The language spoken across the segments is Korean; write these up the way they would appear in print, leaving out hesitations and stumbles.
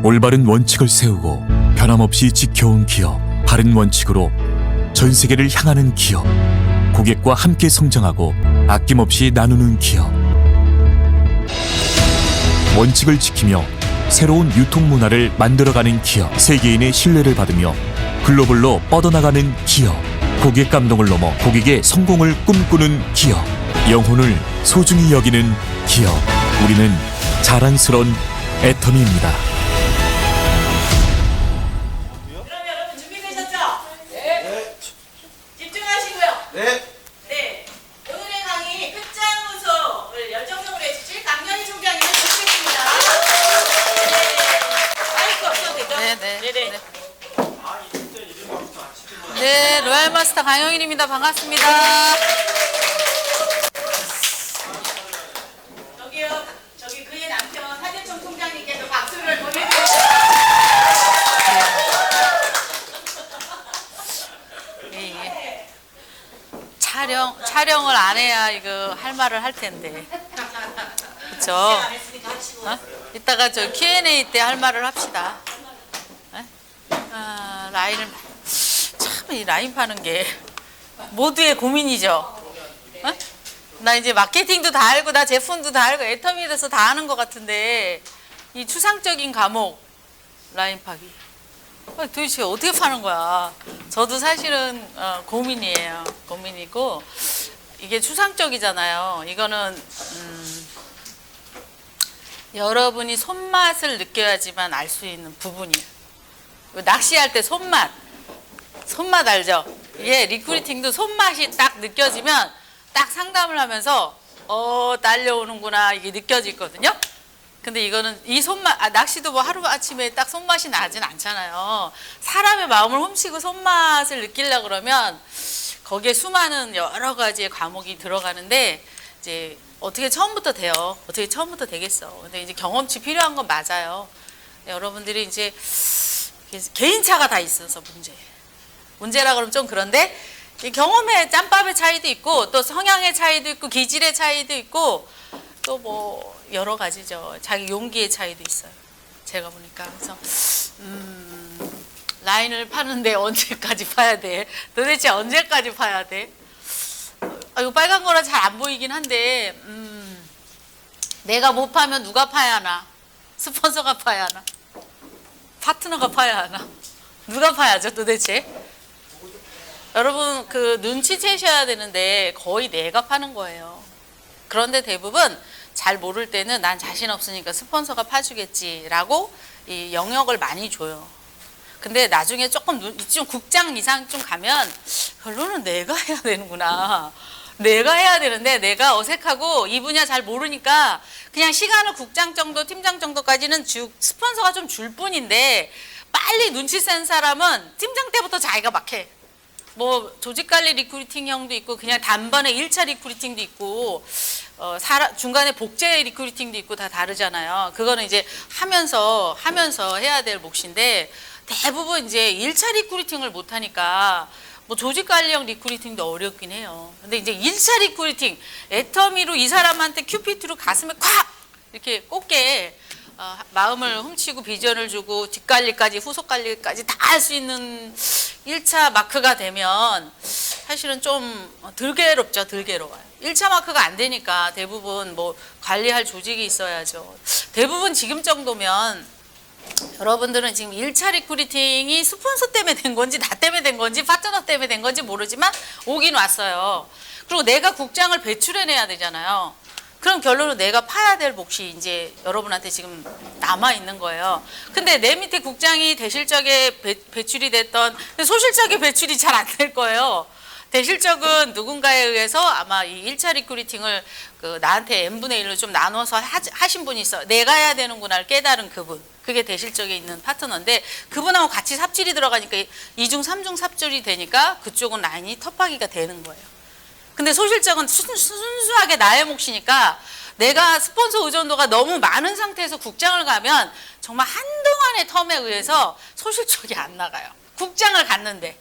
올바른 원칙을 세우고 변함없이 지켜온 기업, 바른 원칙으로 전 세계를 향하는 기업, 고객과 함께 성장하고 아낌없이 나누는 기업. 원칙을 지키며 새로운 유통 문화를 만들어가는 기업, 세계인의 신뢰를 받으며 글로벌로 뻗어나가는 기업, 고객 감동을 넘어 고객의 성공을 꿈꾸는 기업, 영혼을 소중히 여기는 기업. 우리는 자랑스러운 애터미입니다. 그럼 여러분 준비되셨죠? 네. 집중하시고요. 네. 네. 오늘의 강의 끝장무소를 열정적으로 해주실 강연희 총장님을 모시겠습니다. 네. 마이크 없어도 되죠? 네네. 네, 로얄마스터 강영일입니다. 반갑습니다. 저기요. 저기 그의 남편 하재청 총장님께서 박수를 보내주세요. 예. 촬영을 안 해야 이거 할 말을 할 텐데. 그쵸? 어? 이따가 저 Q&A 때 할 말을 합시다. 라인을 참 이 라인 파는 게 모두의 고민이죠. 어? 나 이제 마케팅도 다 알고 나 제품도 다 알고 애터미에 대해서 다 아는 것 같은데 이 추상적인 과목 라인 파기 도대체 어떻게 파는 거야? 저도 사실은 고민이에요. 고민이고 이게 추상적이잖아요. 이거는 여러분이 손맛을 느껴야지만 알 수 있는 부분이에요. 낚시할 때 손맛 알죠? 이게 리크루팅도 손맛이 딱 느껴지면 딱 상담을 하면서 딸려오는구나 이게 느껴지거든요. 근데 이거는 이 손맛, 낚시도 뭐 하루아침에 딱 손맛이 나진 않잖아요. 사람의 마음을 훔치고 손맛을 느끼려고 그러면 거기에 수많은 여러 가지의 과목이 들어가는데 이제 어떻게 처음부터 돼요? 어떻게 처음부터 되겠어? 근데 이제 경험치 필요한 건 맞아요. 여러분들이 이제 개인차가 다 있어서 문제라 그러면 좀 그런데 경험의 짬밥의 차이도 있고 또 성향의 차이도 있고 기질의 차이도 있고 또 뭐 여러 가지죠. 자기 용기의 차이도 있어요. 제가 보니까 그래서 라인을 파는데 언제까지 파야 돼? 도대체 언제까지 파야 돼? 이거 빨간 거라 잘 안 보이긴 한데 내가 못 파면 누가 파야 하나? 스폰서가 파야 하나? 파트너가 파야 하나? 누가 파야죠 도대체? 여러분 그 눈치채셔야 되는데 거의 내가 파는 거예요. 그런데 대부분 잘 모를 때는 난 자신 없으니까 스폰서가 파주겠지라고 이 영역을 많이 줘요. 근데 나중에 조금 국장 이상 좀 가면 결론은 내가 해야 되는구나. 내가 해야 되는데 내가 어색하고 이 분야 잘 모르니까 그냥 시간을 국장 정도 팀장 정도까지는 스폰서가 좀 줄 뿐인데 빨리 눈치 센 사람은 팀장 때부터 자기가 막 해. 뭐 조직관리 리크루팅형도 있고 그냥 단번에 1차 리크루팅도 있고 중간에 복제 리크루팅도 있고 다 다르잖아요. 그거는 이제 하면서 해야 될 몫인데 대부분 이제 1차 리크루팅을 못 하니까 뭐 조직관리형 리크루팅도 어렵긴 해요. 근데 이제 1차 리크루팅 애터미로 이 사람한테 큐피트로 가슴에 콱 이렇게 꽂게 마음을 훔치고 비전을 주고 뒷관리까지 후속관리까지 다 할 수 있는 1차 마크가 되면 사실은 좀 덜 괴롭죠. 덜 괴로워요. 1차 마크가 안 되니까 대부분 뭐 관리할 조직이 있어야죠. 대부분 지금 정도면 여러분들은 지금 1차 리크루팅이 스폰서 때문에 된 건지 나 때문에 된 건지 파트너 때문에 된 건지 모르지만 오긴 왔어요. 그리고 내가 국장을 배출해내야 되잖아요. 그럼 결론은 내가 파야 될 몫이 이제 여러분한테 지금 남아있는 거예요. 근데 내 밑에 국장이 대실적에 배출이 됐던 소실적에 배출이 잘 안 될 거예요. 대실적은 누군가에 의해서 아마 이 1차 리크루팅을 나한테 n분의 1로 좀 나눠서 하신 분이 있어. 내가 해야 되는구나를 깨달은 그분. 그게 대실적에 있는 파트너인데 그분하고 같이 삽질이 들어가니까 2중, 3중 삽질이 되니까 그쪽은 라인이 텁하기가 되는 거예요. 근데 소실적은 순수하게 나의 몫이니까 내가 스폰서 의존도가 너무 많은 상태에서 국장을 가면 정말 한동안의 텀에 의해서 소실적이 안 나가요. 국장을 갔는데.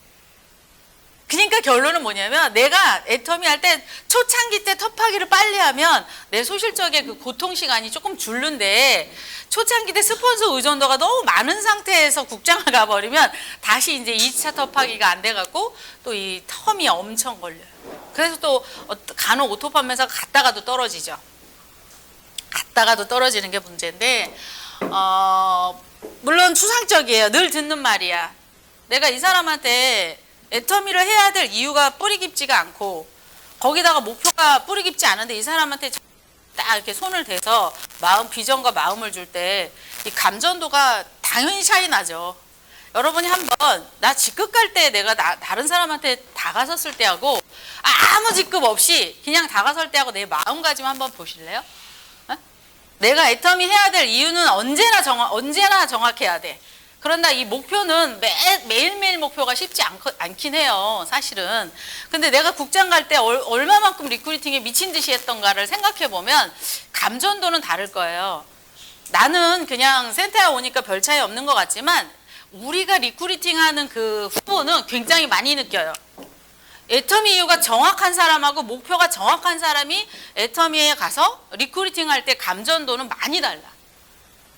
그러니까 결론은 뭐냐면 내가 애터미 할 때 초창기 때 텁하기를 빨리 하면 내 소실적의 그 고통 시간이 조금 줄는데 초창기 때 스폰서 의존도가 너무 많은 상태에서 국장을 가버리면 다시 이제 2차 텁하기가 안 돼갖고 또 이 텀이 엄청 걸려요. 그래서 또 간혹 오토 판매사가 갔다가도 떨어지죠. 갔다가도 떨어지는 게 문제인데 물론 추상적이에요. 늘 듣는 말이야. 내가 이 사람한테 애터미를 해야 될 이유가 뿌리 깊지가 않고 거기다가 목표가 뿌리 깊지 않은데 이 사람한테 딱 이렇게 손을 대서 비전과 마음을 줄 때 이 감전도가 당연히 차이 나죠. 여러분이 한번 나 직급 갈 때 내가 다른 사람한테 다가섰을 때하고 아무 직급 없이 그냥 다가설 때하고 내 마음가짐 한번 보실래요? 어? 내가 애터미 해야 될 이유는 언제나 정확해야 돼. 그러나 이 목표는 매일매일 목표가 쉽지 않긴 해요. 사실은. 근데 내가 국장 갈 때 얼마만큼 리크루팅에 미친 듯이 했던가를 생각해 보면 감전도는 다를 거예요. 나는 그냥 센터에 오니까 별 차이 없는 것 같지만 우리가 리크루팅하는 그 후보는 굉장히 많이 느껴요. 애터미 이유가 정확한 사람하고 목표가 정확한 사람이 애터미에 가서 리크루팅 할 때 감전도는 많이 달라.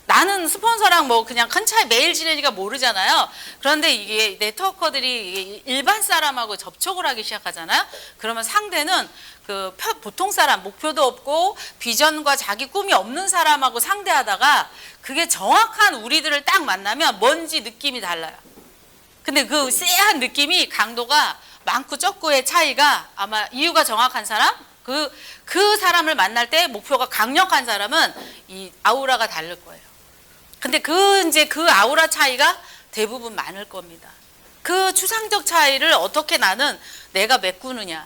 나는 스폰서랑 뭐 그냥 큰 차이 매일 지내니까 모르잖아요. 그런데 이게 네트워커들이 일반 사람하고 접촉을 하기 시작하잖아요. 그러면 상대는 그 보통 사람, 목표도 없고 비전과 자기 꿈이 없는 사람하고 상대하다가 그게 정확한 우리들을 딱 만나면 뭔지 느낌이 달라요. 근데 그 쎄한 느낌이 강도가 많고 적고의 차이가 아마 이유가 정확한 사람, 그 사람을 만날 때 목표가 강력한 사람은 이 아우라가 다를 거예요. 근데 그 아우라 차이가 대부분 많을 겁니다. 그 추상적 차이를 어떻게 나는 내가 메꾸느냐,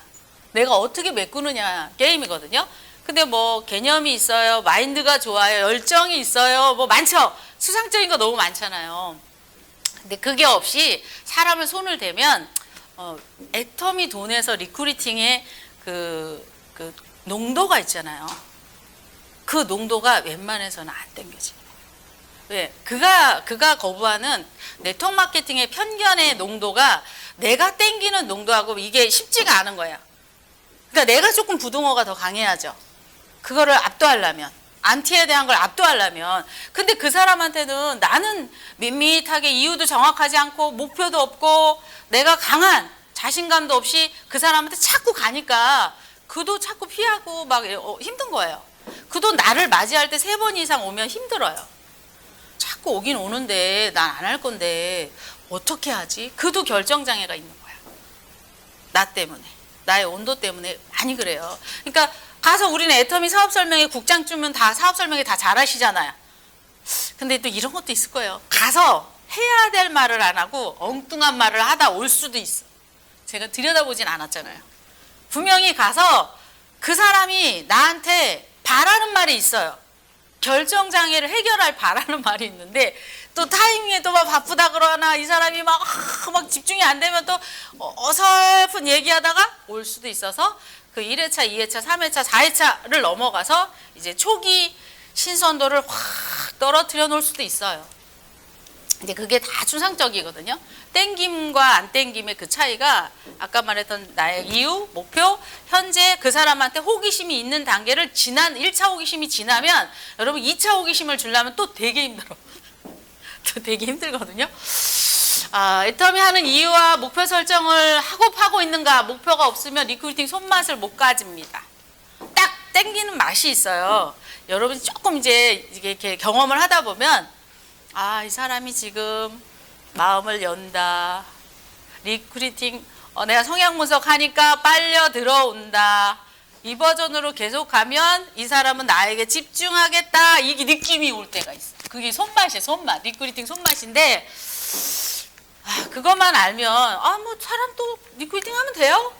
내가 어떻게 메꾸느냐 게임이거든요. 근데 뭐 개념이 있어요, 마인드가 좋아요, 열정이 있어요, 뭐 많죠. 추상적인 거 너무 많잖아요. 근데 그게 없이 사람을 손을 대면 애터미 돈에서 리크루팅의 그 농도가 있잖아요. 그 농도가 웬만해서는 안 땡겨져요. 왜? 그가 거부하는 네트워크 마케팅의 편견의 농도가 내가 땡기는 농도하고 이게 쉽지가 않은 거야. 그러니까 내가 조금 부동어가 더 강해야죠. 그거를 압도하려면, 안티에 대한 걸 압도하려면. 근데 그 사람한테는 나는 밋밋하게 이유도 정확하지 않고 목표도 없고 내가 강한 자신감도 없이 그 사람한테 자꾸 가니까 그도 자꾸 피하고 막 힘든 거예요. 그도 나를 맞이할 때 3번 이상 오면 힘들어요. 자꾸 오긴 오는데 난 안 할 건데 어떻게 하지? 그도 결정장애가 있는 거야. 나 때문에. 나의 온도 때문에 많이 그래요. 그러니까 가서 우리는 애터미 사업 설명회 국장 주면 다 사업 설명회 다 잘하시잖아요. 근데 또 이런 것도 있을 거예요. 가서 해야 될 말을 안 하고 엉뚱한 말을 하다 올 수도 있어. 제가 들여다보진 않았잖아요. 분명히 가서 그 사람이 나한테 바라는 말이 있어요. 결정장애를 해결할 바라는 말이 있는데 또 타이밍에 또 막 바쁘다 그러나 이 사람이 막 집중이 안 되면 또 어설픈 얘기하다가 올 수도 있어서 그 1회차, 2회차, 3회차, 4회차를 넘어가서 이제 초기 신선도를 확 떨어뜨려 놓을 수도 있어요. 근데 그게 다 추상적이거든요. 땡김과 안 땡김의 그 차이가 아까 말했던 나의 이유, 목표, 현재 그 사람한테 호기심이 있는 단계를 1차 호기심이 지나면 여러분 2차 호기심을 주려면 또 되게 힘들어. 또 되게 힘들거든요. 애터미 하는 이유와 목표 설정을 하고 파고 있는가, 목표가 없으면 리크루팅 손맛을 못 가집니다. 딱 땡기는 맛이 있어요. 여러분이 조금 이제 이렇게 경험을 하다 보면 이 사람이 지금 마음을 연다. 리크루팅, 내가 성향 분석하니까 빨려 들어온다. 이 버전으로 계속 가면 이 사람은 나에게 집중하겠다. 이게 느낌이 올 때가 있어. 그게 손맛이에요, 손맛. 리크루팅 손맛인데, 그것만 알면, 뭐 사람 또 리크루팅 하면 돼요?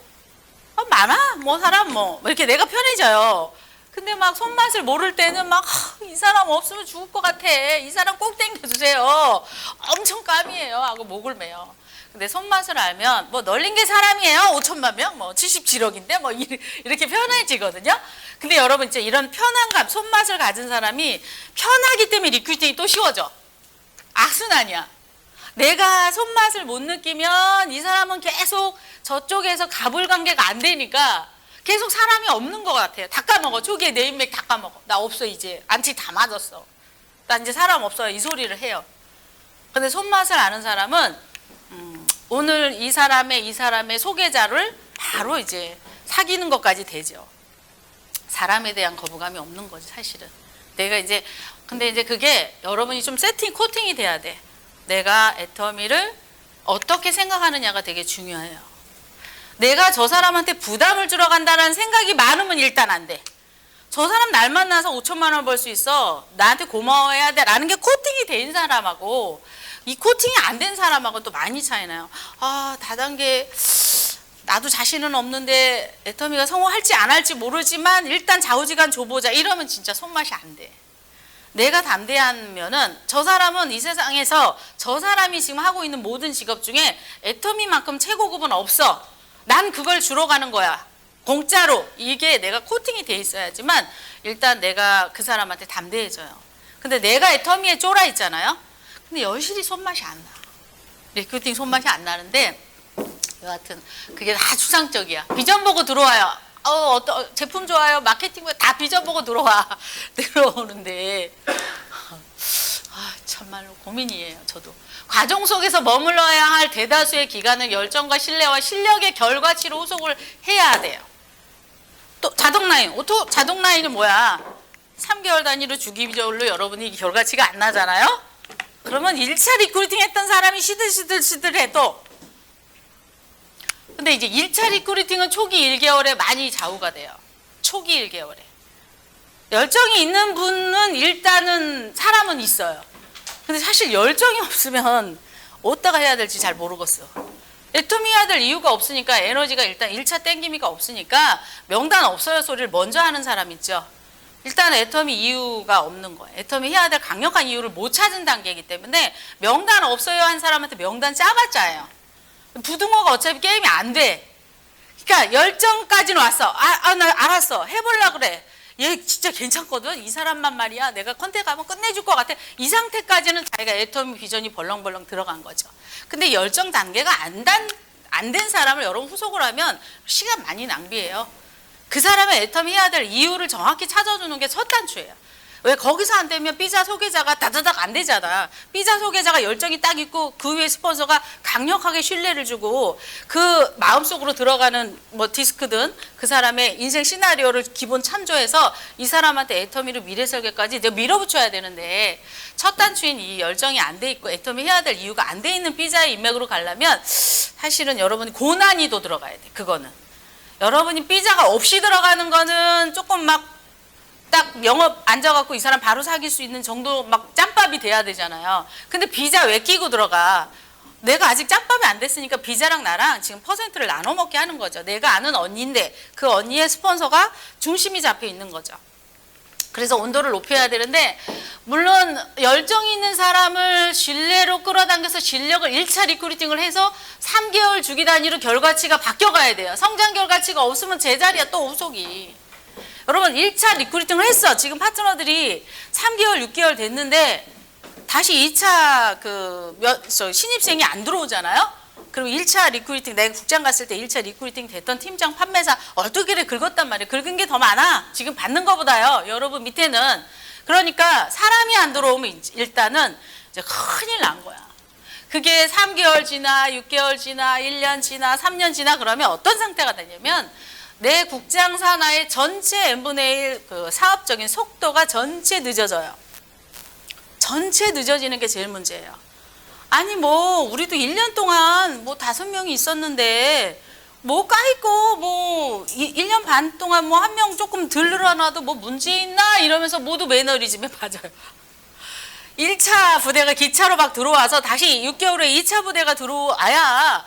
많아? 뭐 사람 이렇게 내가 편해져요. 근데 막 손맛을 모를 때는 이 사람 없으면 죽을 것 같아. 이 사람 꼭 땡겨주세요. 엄청 깜이에요. 하고 목을 매요. 근데 손맛을 알면 널린 게 사람이에요. 5천만 명? 77억인데? 이렇게 편해지거든요. 근데 여러분 이제 이런 편안감, 손맛을 가진 사람이 편하기 때문에 리크루팅이 또 쉬워져. 악순환이야. 내가 손맛을 못 느끼면 이 사람은 계속 저쪽에서 가불관계가 안 되니까 계속 사람이 없는 것 같아요. 다 까먹어. 초기에 내 인맥 다 까먹어. 나 없어 이제. 안티 다 맞았어. 나 이제 사람 없어요. 이 소리를 해요. 근데 손맛을 아는 사람은 오늘 이 사람의 소개자를 바로 이제 사귀는 것까지 되죠. 사람에 대한 거부감이 없는 거지 사실은. 내가 이제 근데 이제 그게 여러분이 좀 코팅이 돼야 돼. 내가 애터미를 어떻게 생각하느냐가 되게 중요해요. 내가 저 사람한테 부담을 주러 간다는 생각이 많으면 일단 안 돼. 저 사람 날 만나서 5천만 원 벌 수 있어. 나한테 고마워해야 돼. 라는 게 코팅이 된 사람하고 이 코팅이 안 된 사람하고 또 많이 차이나요. 아, 다단계 나도 자신은 없는데 애터미가 성공할지 안 할지 모르지만 일단 좌우지간 줘보자. 이러면 진짜 손맛이 안 돼. 내가 담대하면은 저 사람은 이 세상에서 저 사람이 지금 하고 있는 모든 직업 중에 애터미만큼 최고급은 없어. 난 그걸 주러 가는 거야. 공짜로. 이게 내가 코팅이 돼 있어야지만 일단 내가 그 사람한테 담대해져요. 근데 내가 애터미에 쫄아 있잖아요. 근데 여실히 손맛이 안 나. 리크루팅 손맛이 안 나는데 여하튼 그게 다 추상적이야. 비전 보고 들어와요. 어떤 제품 좋아요. 마케팅 다 비전 보고 들어오는데 참말로 고민이에요. 저도 과정 속에서 머물러야 할 대다수의 기간은 열정과 신뢰와 실력의 결과치로 후속을 해야 돼요. 또 자동 라인은 뭐야? 3개월 단위로 주기별로 여러분이 결과치가 안 나잖아요. 그러면 1차 리크루팅 했던 사람이 시들시들해도 근데 이제 1차 리크루팅은 초기 1개월에 많이 좌우가 돼요. 초기 1개월에. 열정이 있는 분은 일단은 사람은 있어요. 근데 사실 열정이 없으면 어디다가 해야 될지 잘 모르겠어. 애터미 해야 될 이유가 없으니까 에너지가 일단 1차 땡기미가 없으니까 명단 없어요 소리를 먼저 하는 사람 있죠. 일단 애터미 이유가 없는 거예요. 애터미 해야 될 강력한 이유를 못 찾은 단계이기 때문에 명단 없어요 한 사람한테 명단 짜봤자예요. 부등호가 어차피 게임이 안 돼. 그러니까 열정까지는 왔어. 나 알았어. 해보려고 그래. 얘 진짜 괜찮거든. 이 사람만 말이야. 내가 컨택 하면 끝내줄 것 같아. 이 상태까지는 자기가 애터미 비전이 벌렁벌렁 들어간 거죠. 근데 열정 단계가 안 된 사람을 여러분 후속을 하면 시간 많이 낭비해요. 그 사람의 애터미 해야 될 이유를 정확히 찾아주는 게 첫 단추예요. 왜 거기서 안 되면 삐자 소개자가 다다닥 안 되잖아. 삐자 소개자가 열정이 딱 있고 그 위에 스폰서가 강력하게 신뢰를 주고 그 마음속으로 들어가는 뭐 디스크든 그 사람의 인생 시나리오를 기본 참조해서 이 사람한테 애터미를 미래 설계까지 내가 밀어붙여야 되는데 첫 단추인 이 열정이 안 돼 있고 애터미 해야 될 이유가 안 돼 있는 삐자의 인맥으로 가려면 사실은 여러분이 고난이도 들어가야 돼. 그거는. 여러분이 삐자가 없이 들어가는 거는 조금 막 딱 영업 앉아갖고 이 사람 바로 사귈 수 있는 정도 막 짬밥이 돼야 되잖아요. 근데 비자 왜 끼고 들어가? 내가 아직 짬밥이 안 됐으니까 비자랑 나랑 지금 퍼센트를 나눠 먹게 하는 거죠. 내가 아는 언니인데 그 언니의 스폰서가 중심이 잡혀 있는 거죠. 그래서 온도를 높여야 되는데 물론 열정 있는 사람을 신뢰로 끌어당겨서 실력을 1차 리크루팅을 해서 3개월 주기 단위로 결과치가 바뀌어가야 돼요. 성장 결과치가 없으면 제자리야 또 후속이. 여러분 1차 리크루팅을 했어. 지금 파트너들이 3개월, 6개월 됐는데 다시 2차 신입생이 안 들어오잖아요. 그럼 1차 리크루팅 내가 국장 갔을 때 1차 리크루팅 됐던 팀장 판매사 얼떨결에 긁었단 말이에요. 긁은 게 더 많아. 지금 받는 거보다요. 여러분 밑에는. 그러니까 사람이 안 들어오면 일단은 이제 큰일 난 거야. 그게 3개월 지나 6개월 지나 1년 지나 3년 지나 그러면 어떤 상태가 되냐면 내 국장 산하의 전체 n분의 1 그 사업적인 속도가 전체 늦어져요. 전체 늦어지는 게 제일 문제예요. 아니 뭐 우리도 1년 동안 뭐 5명이 있었는데 뭐 까있고 뭐 1년 반 동안 뭐 한 명 조금 덜 늘어나도 뭐 문제 있나 이러면서 모두 매너리즘에 빠져요. 1차 부대가 기차로 막 들어와서 다시 6개월 후에 2차 부대가 들어와야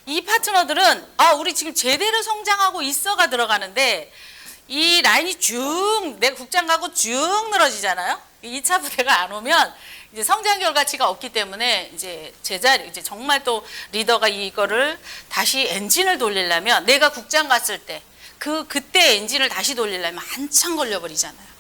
이 파트너들은 우리 지금 제대로 성장하고 있어가 들어가는데 이 라인이 쭉 내 국장 가고 쭉 늘어지잖아요. 2차 부대가 안 오면 이제 성장 결과치가 없기 때문에 이제 제자리 이제 정말 또 리더가 이거를 다시 엔진을 돌리려면 내가 국장 갔을 때 그때 엔진을 다시 돌리려면 한참 걸려버리잖아요.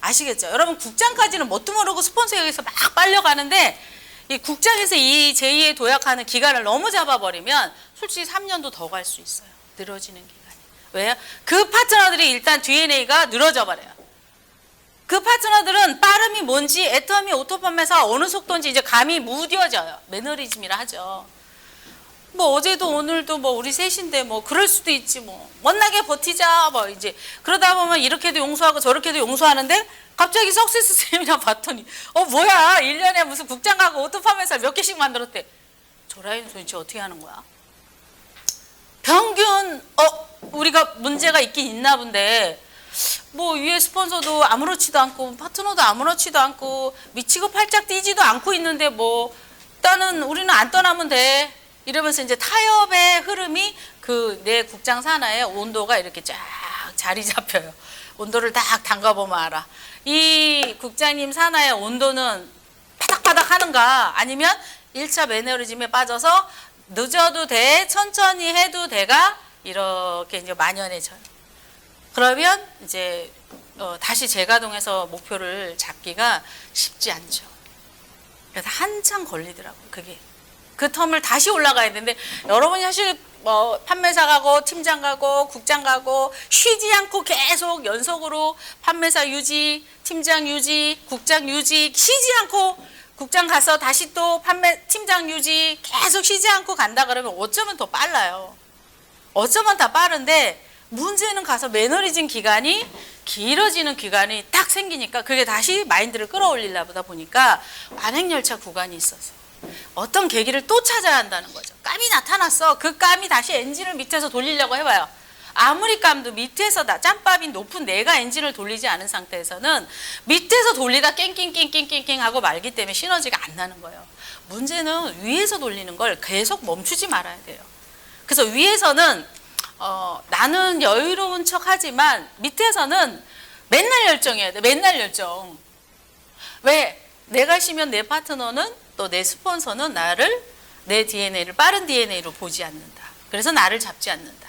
아시겠죠? 여러분 국장까지는 뭣도 모르고 스폰서에서 막 빨려가는데 이 국장에서 이 제2에 도약하는 기간을 너무 잡아버리면 솔직히 3년도 더 갈 수 있어요. 늘어지는 기간이. 왜요? 그 파트너들이 일단 DNA가 늘어져 버려요. 그 파트너들은 빠름이 뭔지, 애터미, 오토팜에서 어느 속도인지 이제 감이 무뎌져요. 매너리즘이라 하죠. 뭐 어제도 오늘도 뭐 우리 셋인데 뭐 그럴 수도 있지 뭐 못나게 버티자 뭐 이제 그러다 보면 이렇게도 용서하고 저렇게도 용서하는데 갑자기 석세스 쌤이랑 봤더니 뭐야 1년에 무슨 국장 가고 오토팜 회사 몇 개씩 만들었대. 저 라인 도대체 어떻게 하는 거야? 평균 우리가 문제가 있긴 있나 본데 뭐 위에 스폰서도 아무렇지도 않고 파트너도 아무렇지도 않고 미치고 팔짝 뛰지도 않고 있는데 뭐 일단은 우리는 안 떠나면 돼. 이러면서 이제 타협의 흐름이 그 내 국장 산하의 온도가 이렇게 쫙 자리 잡혀요. 온도를 딱 담가보면 알아. 이 국장님 산하의 온도는 바닥바닥 하는가 아니면 1차 매너리즘에 빠져서 늦어도 돼, 천천히 해도 돼가 이렇게 이제 만연해져요. 그러면 이제 다시 재가동해서 목표를 잡기가 쉽지 않죠. 그래서 한참 걸리더라고요. 그게. 그 텀을 다시 올라가야 되는데 여러분이 사실 뭐 판매사 가고 팀장 가고 국장 가고 쉬지 않고 계속 연속으로 판매사 유지, 팀장 유지, 국장 유지 쉬지 않고 국장 가서 다시 또 팀장 유지 계속 쉬지 않고 간다 그러면 어쩌면 더 빨라요. 어쩌면 다 빠른데 문제는 가서 매너리즘 기간이 길어지는 기간이 딱 생기니까 그게 다시 마인드를 끌어올리려다 보니까 완행열차 구간이 있어서 어떤 계기를 또 찾아야 한다는 거죠. 감이 나타났어. 그 감이 다시 엔진을 밑에서 돌리려고 해봐요. 아무리 감도 밑에서 짬밥이 높은 내가 엔진을 돌리지 않은 상태에서는 밑에서 돌리다 깽깽깽깽깽 하고 말기 때문에 시너지가 안 나는 거예요. 문제는 위에서 돌리는 걸 계속 멈추지 말아야 돼요. 그래서 위에서는 나는 여유로운 척 하지만 밑에서는 맨날 열정해야 돼. 맨날 열정. 왜? 내가 쉬면 내 파트너는 또 내 스폰서는 나를 내 DNA를 빠른 DNA로 보지 않는다. 그래서 나를 잡지 않는다.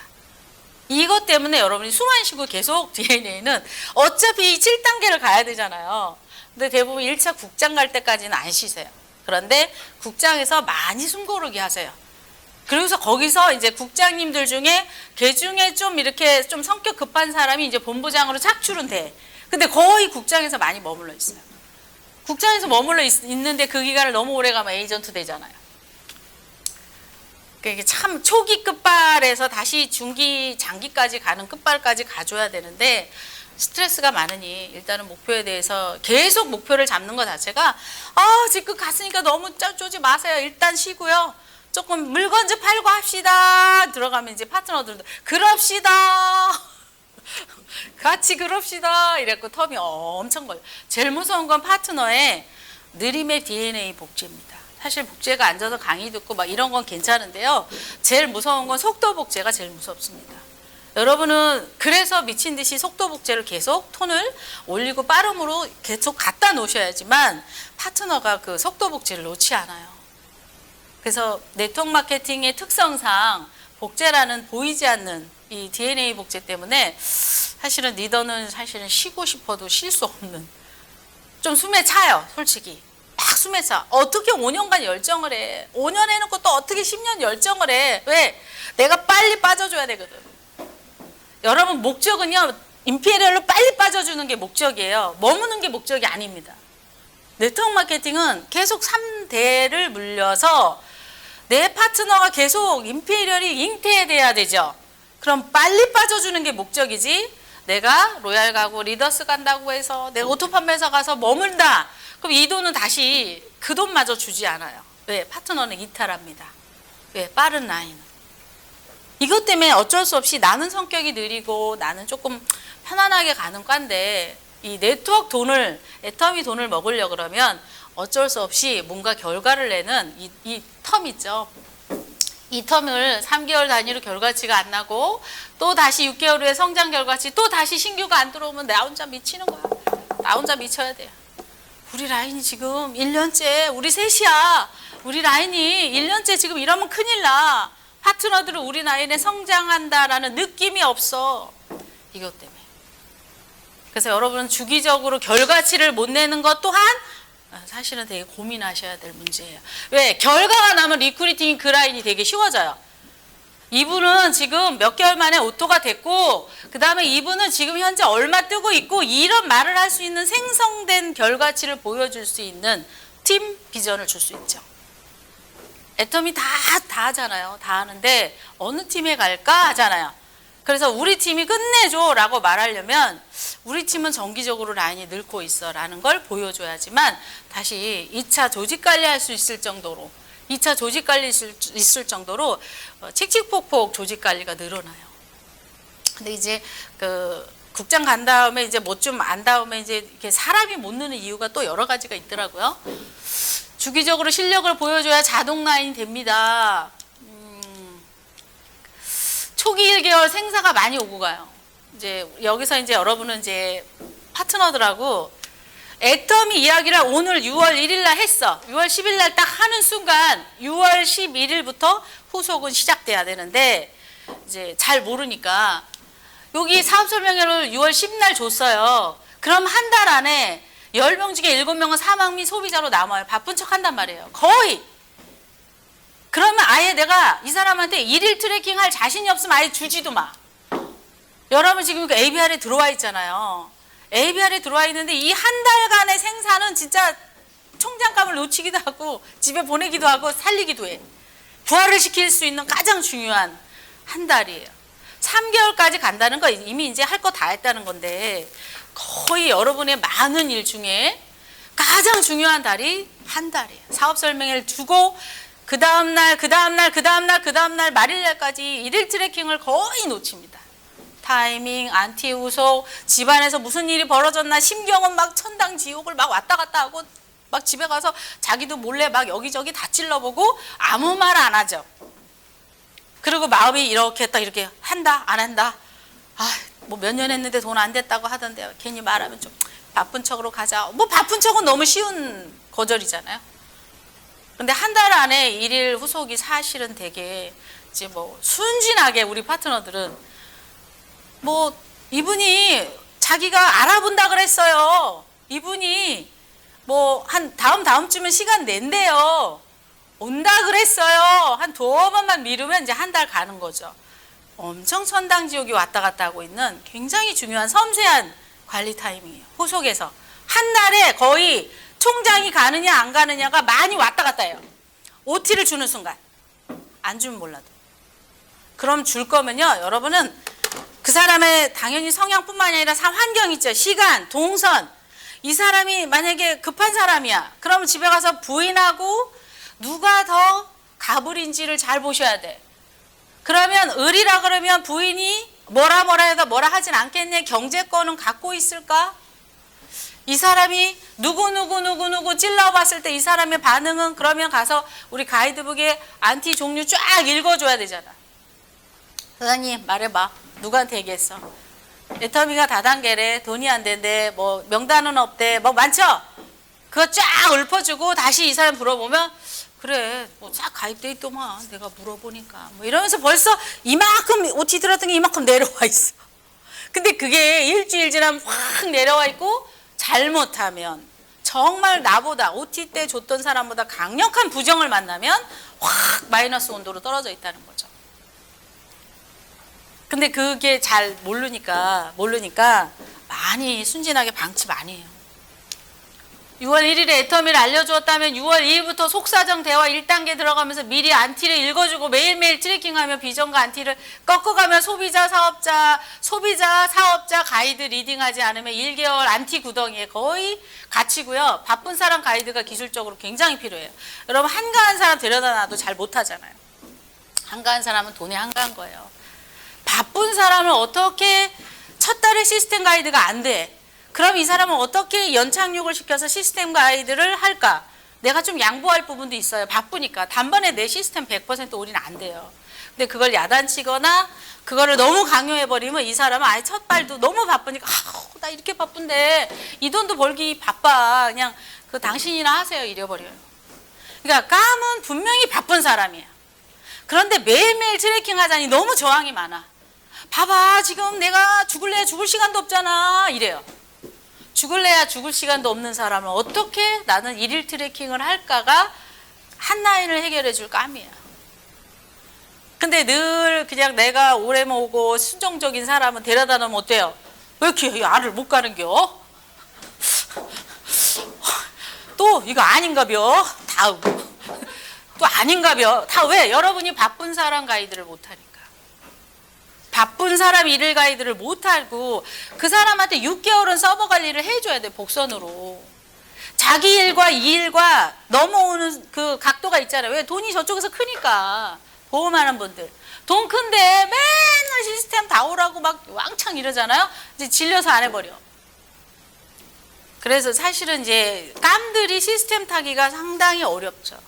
이것 때문에 여러분이 숨 안 쉬고 계속 DNA는 어차피 7단계를 가야 되잖아요. 근데 대부분 1차 국장 갈 때까지는 안 쉬세요. 그런데 국장에서 많이 숨 고르게 하세요. 그래서 거기서 이제 국장님들 중에 걔 중에 좀 이렇게 좀 성격 급한 사람이 이제 본부장으로 착출은 돼. 근데 거의 국장에서 많이 머물러 있어요. 국장에서 머물러 있는데 그 기간을 너무 오래 가면 에이전트 되잖아요. 이게 참 초기 끝발에서 다시 중기, 장기까지 가는 끝발까지 가줘야 되는데 스트레스가 많으니 일단은 목표에 대해서 계속 목표를 잡는 것 자체가 지금 갔으니까 너무 쪼지 마세요. 일단 쉬고요. 조금 물건지 팔고 합시다. 들어가면 이제 파트너들도 그럽시다. 같이 그럽시다. 이랬고 텀이 엄청 걸려. 제일 무서운 건 파트너의 느림의 DNA 복제입니다. 사실 복제가 앉아서 강의 듣고 막 이런 건 괜찮은데요. 제일 무서운 건 속도 복제가 제일 무섭습니다. 여러분은 그래서 미친 듯이 속도 복제를 계속 톤을 올리고 빠름으로 계속 갖다 놓으셔야지만 파트너가 그 속도 복제를 놓지 않아요. 그래서 네트워크 마케팅의 특성상 복제라는 보이지 않는 이 DNA 복제 때문에 사실은 리더는 사실은 쉬고 싶어도 쉴 수 없는 좀 숨에 차요. 솔직히 막 숨에 차. 어떻게 5년간 열정을 해. 5년 해놓고 또 어떻게 10년 열정을 해. 왜? 내가 빨리 빠져줘야 되거든. 여러분 목적은요 임페리얼로 빨리 빠져주는 게 목적이에요. 머무는 게 목적이 아닙니다. 네트워크 마케팅은 계속 3대를 물려서 내 파트너가 계속 임페리얼이 잉태돼야 되죠. 그럼 빨리 빠져주는 게 목적이지 내가 로얄 가고 리더스 간다고 해서 내가 오토팜 회사 가서 머문다. 그럼 이 돈은 다시 그 돈마저 주지 않아요. 왜? 파트너는 이탈합니다. 왜? 빠른 라인은. 이것 때문에 어쩔 수 없이 나는 성격이 느리고 나는 조금 편안하게 가는 과인데 이 네트워크 돈을 애터미 돈을 먹으려고 그러면 어쩔 수 없이 뭔가 결과를 내는 이 텀 있죠. 이 텀을 3개월 단위로 결과치가 안 나고 또 다시 6개월 후에 성장 결과치 또 다시 신규가 안 들어오면 나 혼자 미치는 거야. 나 혼자 미쳐야 돼요. 우리 라인이 지금 1년째 우리 셋이야. 우리 라인이 1년째 지금 이러면 큰일 나. 파트너들은 우리 라인에 성장한다라는 느낌이 없어. 이것 때문에. 그래서 여러분은 주기적으로 결과치를 못 내는 것 또한 사실은 되게 고민하셔야 될 문제예요. 왜? 결과가 나면 리크루팅 그 라인이 되게 쉬워져요. 이분은 지금 몇 개월 만에 오토가 됐고 그 다음에 이분은 지금 현재 얼마 뜨고 있고 이런 말을 할 수 있는 생성된 결과치를 보여줄 수 있는 팀 비전을 줄 수 있죠. 애텀이 다 하잖아요. 다 하는데 어느 팀에 갈까 하잖아요. 그래서 우리 팀이 끝내줘 라고 말하려면 우리 팀은 정기적으로 라인이 늘고 있어 라는 걸 보여줘야지만 다시 2차 조직 관리할 수 있을 정도로 2차 조직 관리 있을 정도로 칙칙폭폭 조직 관리가 늘어나요. 근데 이제 그 국장 간 다음에 이제 뭐 좀 안 다음에 이제 이렇게 사람이 못 느는 이유가 또 여러 가지가 있더라고요. 주기적으로 실력을 보여줘야 자동 라인이 됩니다. 초기 1개월 생사가 많이 오고 가요. 이제 여기서 이제 여러분은 이제 파트너들하고 애텀이 이야기를 오늘 6월 1일 날 했어. 6월 10일 날 딱 하는 순간 6월 11일부터 후속은 시작돼야 되는데 이제 잘 모르니까 여기 사업 설명회를 6월 10일 날 줬어요. 그럼 한 달 안에 10명 중에 7명은 사망 및 소비자로 남아요. 바쁜 척 한단 말이에요. 거의. 그러면 아예 내가 이 사람한테 일일 트래킹 할 자신이 없으면 아예 주지도 마. 여러분 지금 ABR에 들어와 있잖아요. ABR에 들어와 있는데 이 한 달간의 생사는 진짜 총장감을 놓치기도 하고 집에 보내기도 하고 살리기도 해. 부활을 시킬 수 있는 가장 중요한 한 달이에요. 3개월까지 간다는 거 이미 이제 할 거 다 했다는 건데 거의 여러분의 많은 일 중에 가장 중요한 달이 한 달이에요. 사업 설명회를 주고 그 다음날 말일날까지 일일 트래킹을 거의 놓칩니다. 타이밍, 안티 후속, 집안에서 무슨 일이 벌어졌나 심경은 막 천당 지옥을 막 왔다 갔다 하고 막 집에 가서 자기도 몰래 막 여기저기 다 찔러보고 아무 말 안 하죠. 그리고 마음이 이렇게 했다 이렇게 한다 안 한다. 뭐 몇 년 했는데 돈 안 됐다고 하던데 괜히 말하면 좀 바쁜 척으로 가자. 뭐 바쁜 척은 너무 쉬운 거절이잖아요. 근데 한 달 안에 일일 후속이 사실은 되게 이제 뭐 순진하게 우리 파트너들은 뭐 이분이 자기가 알아본다 그랬어요. 이분이 뭐 한 다음 주면 시간 낸대요. 온다 그랬어요. 한 2번만 미루면 이제 한 달 가는 거죠. 엄청 천당지옥이 왔다 갔다 하고 있는 굉장히 중요한 섬세한 관리 타이밍이에요. 후속에서 한 달에 거의 총장이 가느냐 안 가느냐가 많이 왔다 갔다 해요. OT를 주는 순간 안 주면 몰라도. 그럼 줄 거면요 여러분은 그 사람의 당연히 성향뿐만이 아니라 환경 있죠. 시간, 동선. 이 사람이 만약에 급한 사람이야. 그러면 집에 가서 부인하고 누가 더 가불인지를 잘 보셔야 돼. 그러면 을이라 그러면 부인이 뭐라 해도 뭐라 하진 않겠네. 경제권은 갖고 있을까? 이 사람이 누구 찔러봤을 때 이 사람의 반응은 그러면 가서 우리 가이드북에 안티 종류 쫙 읽어줘야 되잖아. 사장님 말해봐. 누구한테 얘기했어? 애터미가 다단계래. 돈이 안 된대. 뭐 명단은 없대. 뭐 많죠? 그거 쫙 읊어주고 다시 이 사람 물어보면 그래 뭐 쫙 가입돼 있더만 내가 물어보니까 뭐 이러면서 벌써 이만큼 OT 들었던 게 이만큼 내려와 있어. 근데 그게 일주일 지나면 확 내려와 있고 잘못하면 정말 나보다 OT 때 줬던 사람보다 강력한 부정을 만나면 확 마이너스 온도로 떨어져 있다는 거죠. 근데 그게 잘 모르니까 많이 순진하게 방치 많이 해요. 6월 1일에 애터미를 알려주었다면 6월 2일부터 속사정 대화 1단계 들어가면서 미리 안티를 읽어주고 매일매일 트래킹하며 비전과 안티를 꺾어가며 소비자, 사업자 가이드 리딩하지 않으면 1개월 안티 구덩이에 거의 갇히고요. 바쁜 사람 가이드가 기술적으로 굉장히 필요해요. 여러분 한가한 사람 데려다 놔도 잘 못하잖아요. 한가한 사람은 돈이 한가한 거예요. 바쁜 사람을 어떻게 첫 달에 시스템 가이드가 안 돼. 그럼 이 사람은 어떻게 연착륙을 시켜서 시스템 가이드를 할까? 내가 좀 양보할 부분도 있어요. 바쁘니까. 단번에 내 시스템 100% 올인 안 돼요. 근데 그걸 야단치거나 그거를 너무 강요해버리면 이 사람은 아예 첫 발도 너무 바쁘니까 나 이렇게 바쁜데 이 돈도 벌기 바빠. 그냥 그 당신이나 하세요. 이래버려요. 그러니까 감은 분명히 바쁜 사람이에요. 그런데 매일매일 트래킹 하자니 너무 저항이 많아. 봐봐 지금 내가 죽을 시간도 없잖아. 이래요. 죽을래야 죽을 시간도 없는 사람을 어떻게 나는 일일 트래킹을 할까가 한 라인을 해결해 줄 감이야. 근데 늘 그냥 내가 오래 모고 순종적인 사람은 데려다 놓으면 어때요? 왜 이렇게 알을 못 가는겨? 또 이거 아닌가벼? 다음. 또 아닌가벼? 다 왜? 여러분이 바쁜 사람 가이드를 못하니까. 바쁜 사람 일일 가이드를 못하고 그 사람한테 6개월은 서버 관리를 해줘야 돼. 복선으로. 자기 일과 이 일과 넘어오는 그 각도가 있잖아요. 왜? 돈이 저쪽에서 크니까. 보험하는 분들. 돈 큰데 맨날 시스템 다 오라고 막 왕창 이러잖아요. 이제 질려서 안 해버려. 그래서 사실은 이제 깜들이 시스템 타기가 상당히 어렵죠.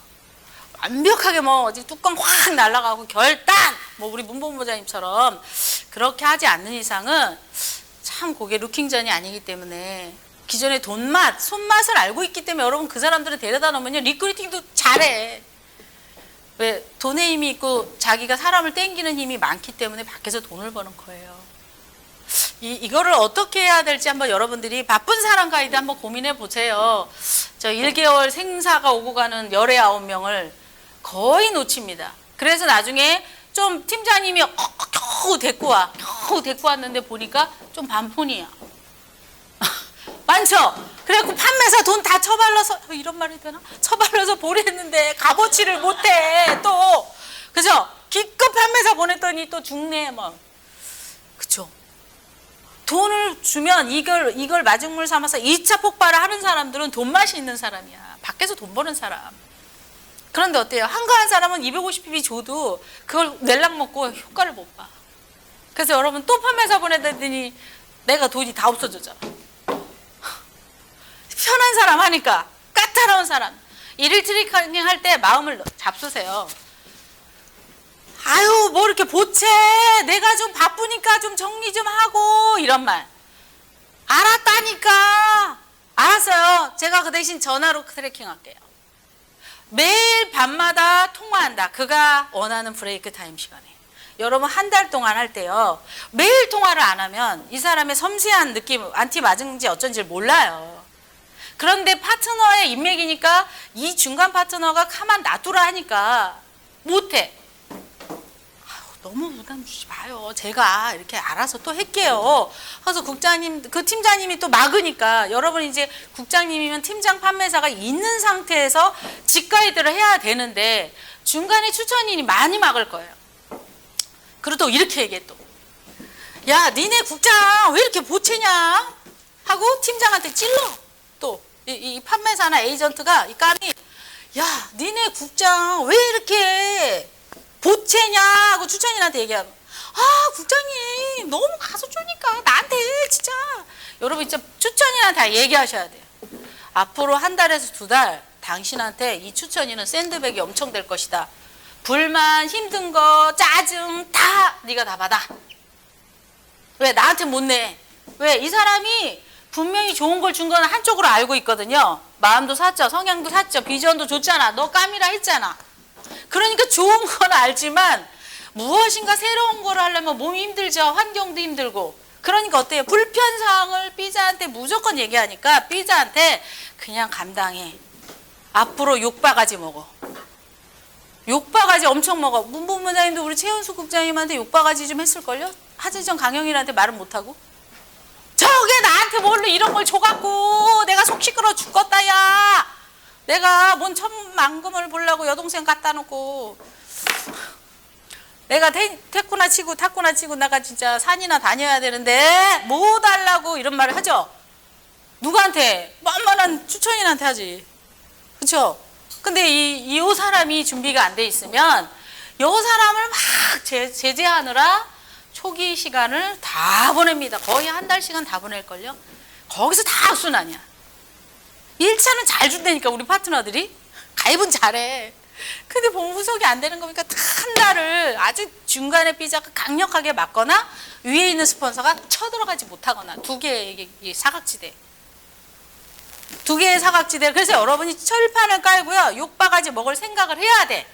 완벽하게 뭐 어디 뚜껑 확 날아가고 결단! 뭐 우리 문본부장님처럼 그렇게 하지 않는 이상은 참 그게 루킹전이 아니기 때문에 기존의 돈맛, 손맛을 알고 있기 때문에 여러분 그 사람들을 데려다 놓으면요. 리크루팅도 잘해. 왜? 돈의 힘이 있고 자기가 사람을 땡기는 힘이 많기 때문에 밖에서 돈을 버는 거예요. 이거를 어떻게 해야 될지 한번 여러분들이 바쁜 사람 가이드 한번 고민해 보세요. 저 1개월 생사가 오고 가는 열의 9명을 거의 놓칩니다. 그래서 나중에 좀 팀장님이 겨우 데리고 와. 겨우 데리고 왔는데 보니까 좀 반푼이야. 많죠? 그래갖고 판매사 돈 다 처발라서 이런 말 해도 되나? 처발라서 보냈는데 값어치를 못해 또. 그죠? 기껏 판매사 보냈더니 또 죽네 뭐. 그쵸? 돈을 주면 이걸 마중물 삼아서 2차 폭발을 하는 사람들은 돈맛이 있는 사람이야. 밖에서 돈 버는 사람. 그런데 어때요? 한가한 사람은 250ppb 줘도 그걸 낼락 먹고 효과를 못 봐. 그래서 여러분 또 판매사 보내더니 내가 돈이 다 없어졌잖아. 편한 사람 하니까 까다로운 사람. 일일 트래킹 할 때 마음을 잡수세요. 아유 뭐 이렇게 보채. 내가 좀 바쁘니까 좀 정리 좀 하고 이런 말. 알았다니까. 알았어요. 제가 그 대신 전화로 트래킹 할게요. 매일 밤마다 통화한다. 그가 원하는 브레이크 타임 시간에. 여러분 한 달 동안 할 때요. 매일 통화를 안 하면 이 사람의 섬세한 느낌, 안티 맞은지 어쩐지 몰라요. 그런데 파트너의 인맥이니까 이 중간 파트너가 가만 놔두라 하니까 못해. 너무 부담 주지 마요. 제가 이렇게 알아서 또 할게요. 그래서 국장님, 그 팀장님이 또 막으니까 여러분 이제 국장님이면 팀장 판매사가 있는 상태에서 직가이드를 해야 되는데 중간에 추천인이 많이 막을 거예요. 그리고 또 이렇게 얘기해 또. 야, 니네 국장 왜 이렇게 보채냐? 하고 팀장한테 찔러. 또 이 판매사나 에이전트가 이 깜이 야, 니네 국장 왜 이렇게 보채냐 하고 추천인한테 얘기하고 아 국장님 너무 가서 쪼니까 나한테 진짜 여러분 진짜 추천인한테 다 얘기하셔야 돼요. 앞으로 한 달에서 2달 당신한테 이 추천인은 샌드백이 엄청 될 것이다. 불만 힘든 거 짜증 다 네가 다 받아. 왜 나한테 못 내? 왜 이 사람이 분명히 좋은 걸 준 거는 한쪽으로 알고 있거든요. 마음도 샀죠. 성향도 샀죠. 비전도 줬잖아. 너 깜이라 했잖아. 그러니까 좋은 건 알지만 무엇인가 새로운 걸 하려면 몸이 힘들죠. 환경도 힘들고. 그러니까 어때요? 불편사항을 B자한테 무조건 얘기하니까 B자한테 그냥 감당해. 앞으로 욕바가지 먹어. 욕바가지 엄청 먹어. 문본부장님도 우리 최은수 국장님한테 욕바가지 좀 했을걸요? 하재정 강영일한테 말은 못하고. 저게 나한테 뭘로 이런 걸 줘갖고 내가 속 시끄러 죽겠다 야. 내가 뭔 천만금을 보려고 여동생 갖다 놓고 내가 태꾸나 치고 탁구나 치고 내가 진짜 산이나 다녀야 되는데 뭐 달라고 이런 말을 하죠. 누구한테? 만만한 추천인한테 하지. 그렇죠? 근데 이 사람이 준비가 안 돼 있으면 이 사람을 막 제재하느라 초기 시간을 다 보냅니다. 거의 한 달 시간 다 보낼걸요. 거기서 다 악순환이야. 1차는 잘 준다니까 우리 파트너들이. 가입은 잘해. 근데 본부석이 안 되는 거니까 한 달을 아주 중간에 삐자가 강력하게 맞거나 위에 있는 스폰서가 쳐들어가지 못하거나 두 개의 사각지대. 두 개의 사각지대. 그래서 여러분이 철판을 깔고요. 욕바가지 먹을 생각을 해야 돼.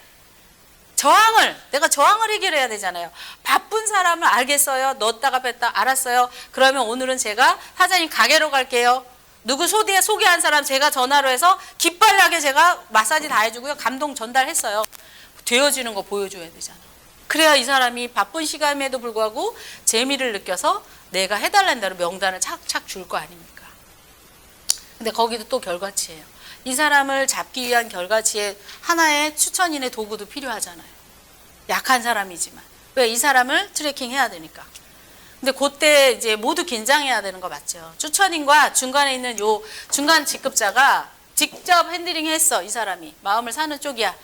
내가 저항을 해결해야 되잖아요. 바쁜 사람을 알겠어요. 넣었다가 뺐다 알았어요. 그러면 오늘은 제가 사장님 가게로 갈게요. 누구 소개한 사람 제가 전화로 해서 기빨나게 제가 마사지 다 해주고요. 감동 전달했어요. 되어지는 거 보여줘야 되잖아. 그래야 이 사람이 바쁜 시간에도 불구하고 재미를 느껴서 내가 해달라는 대로 명단을 착착 줄 거 아닙니까? 근데 거기도 또 결과치예요. 이 사람을 잡기 위한 결과치에 하나의 추천인의 도구도 필요하잖아요. 약한 사람이지만. 왜? 이 사람을 트래킹해야 되니까. 근데 그때 이제 모두 긴장해야 되는 거 맞죠? 추천인과 중간에 있는 요 중간 직급자가 직접 핸들링 했어. 이 사람이. 마음을 사는 쪽이야.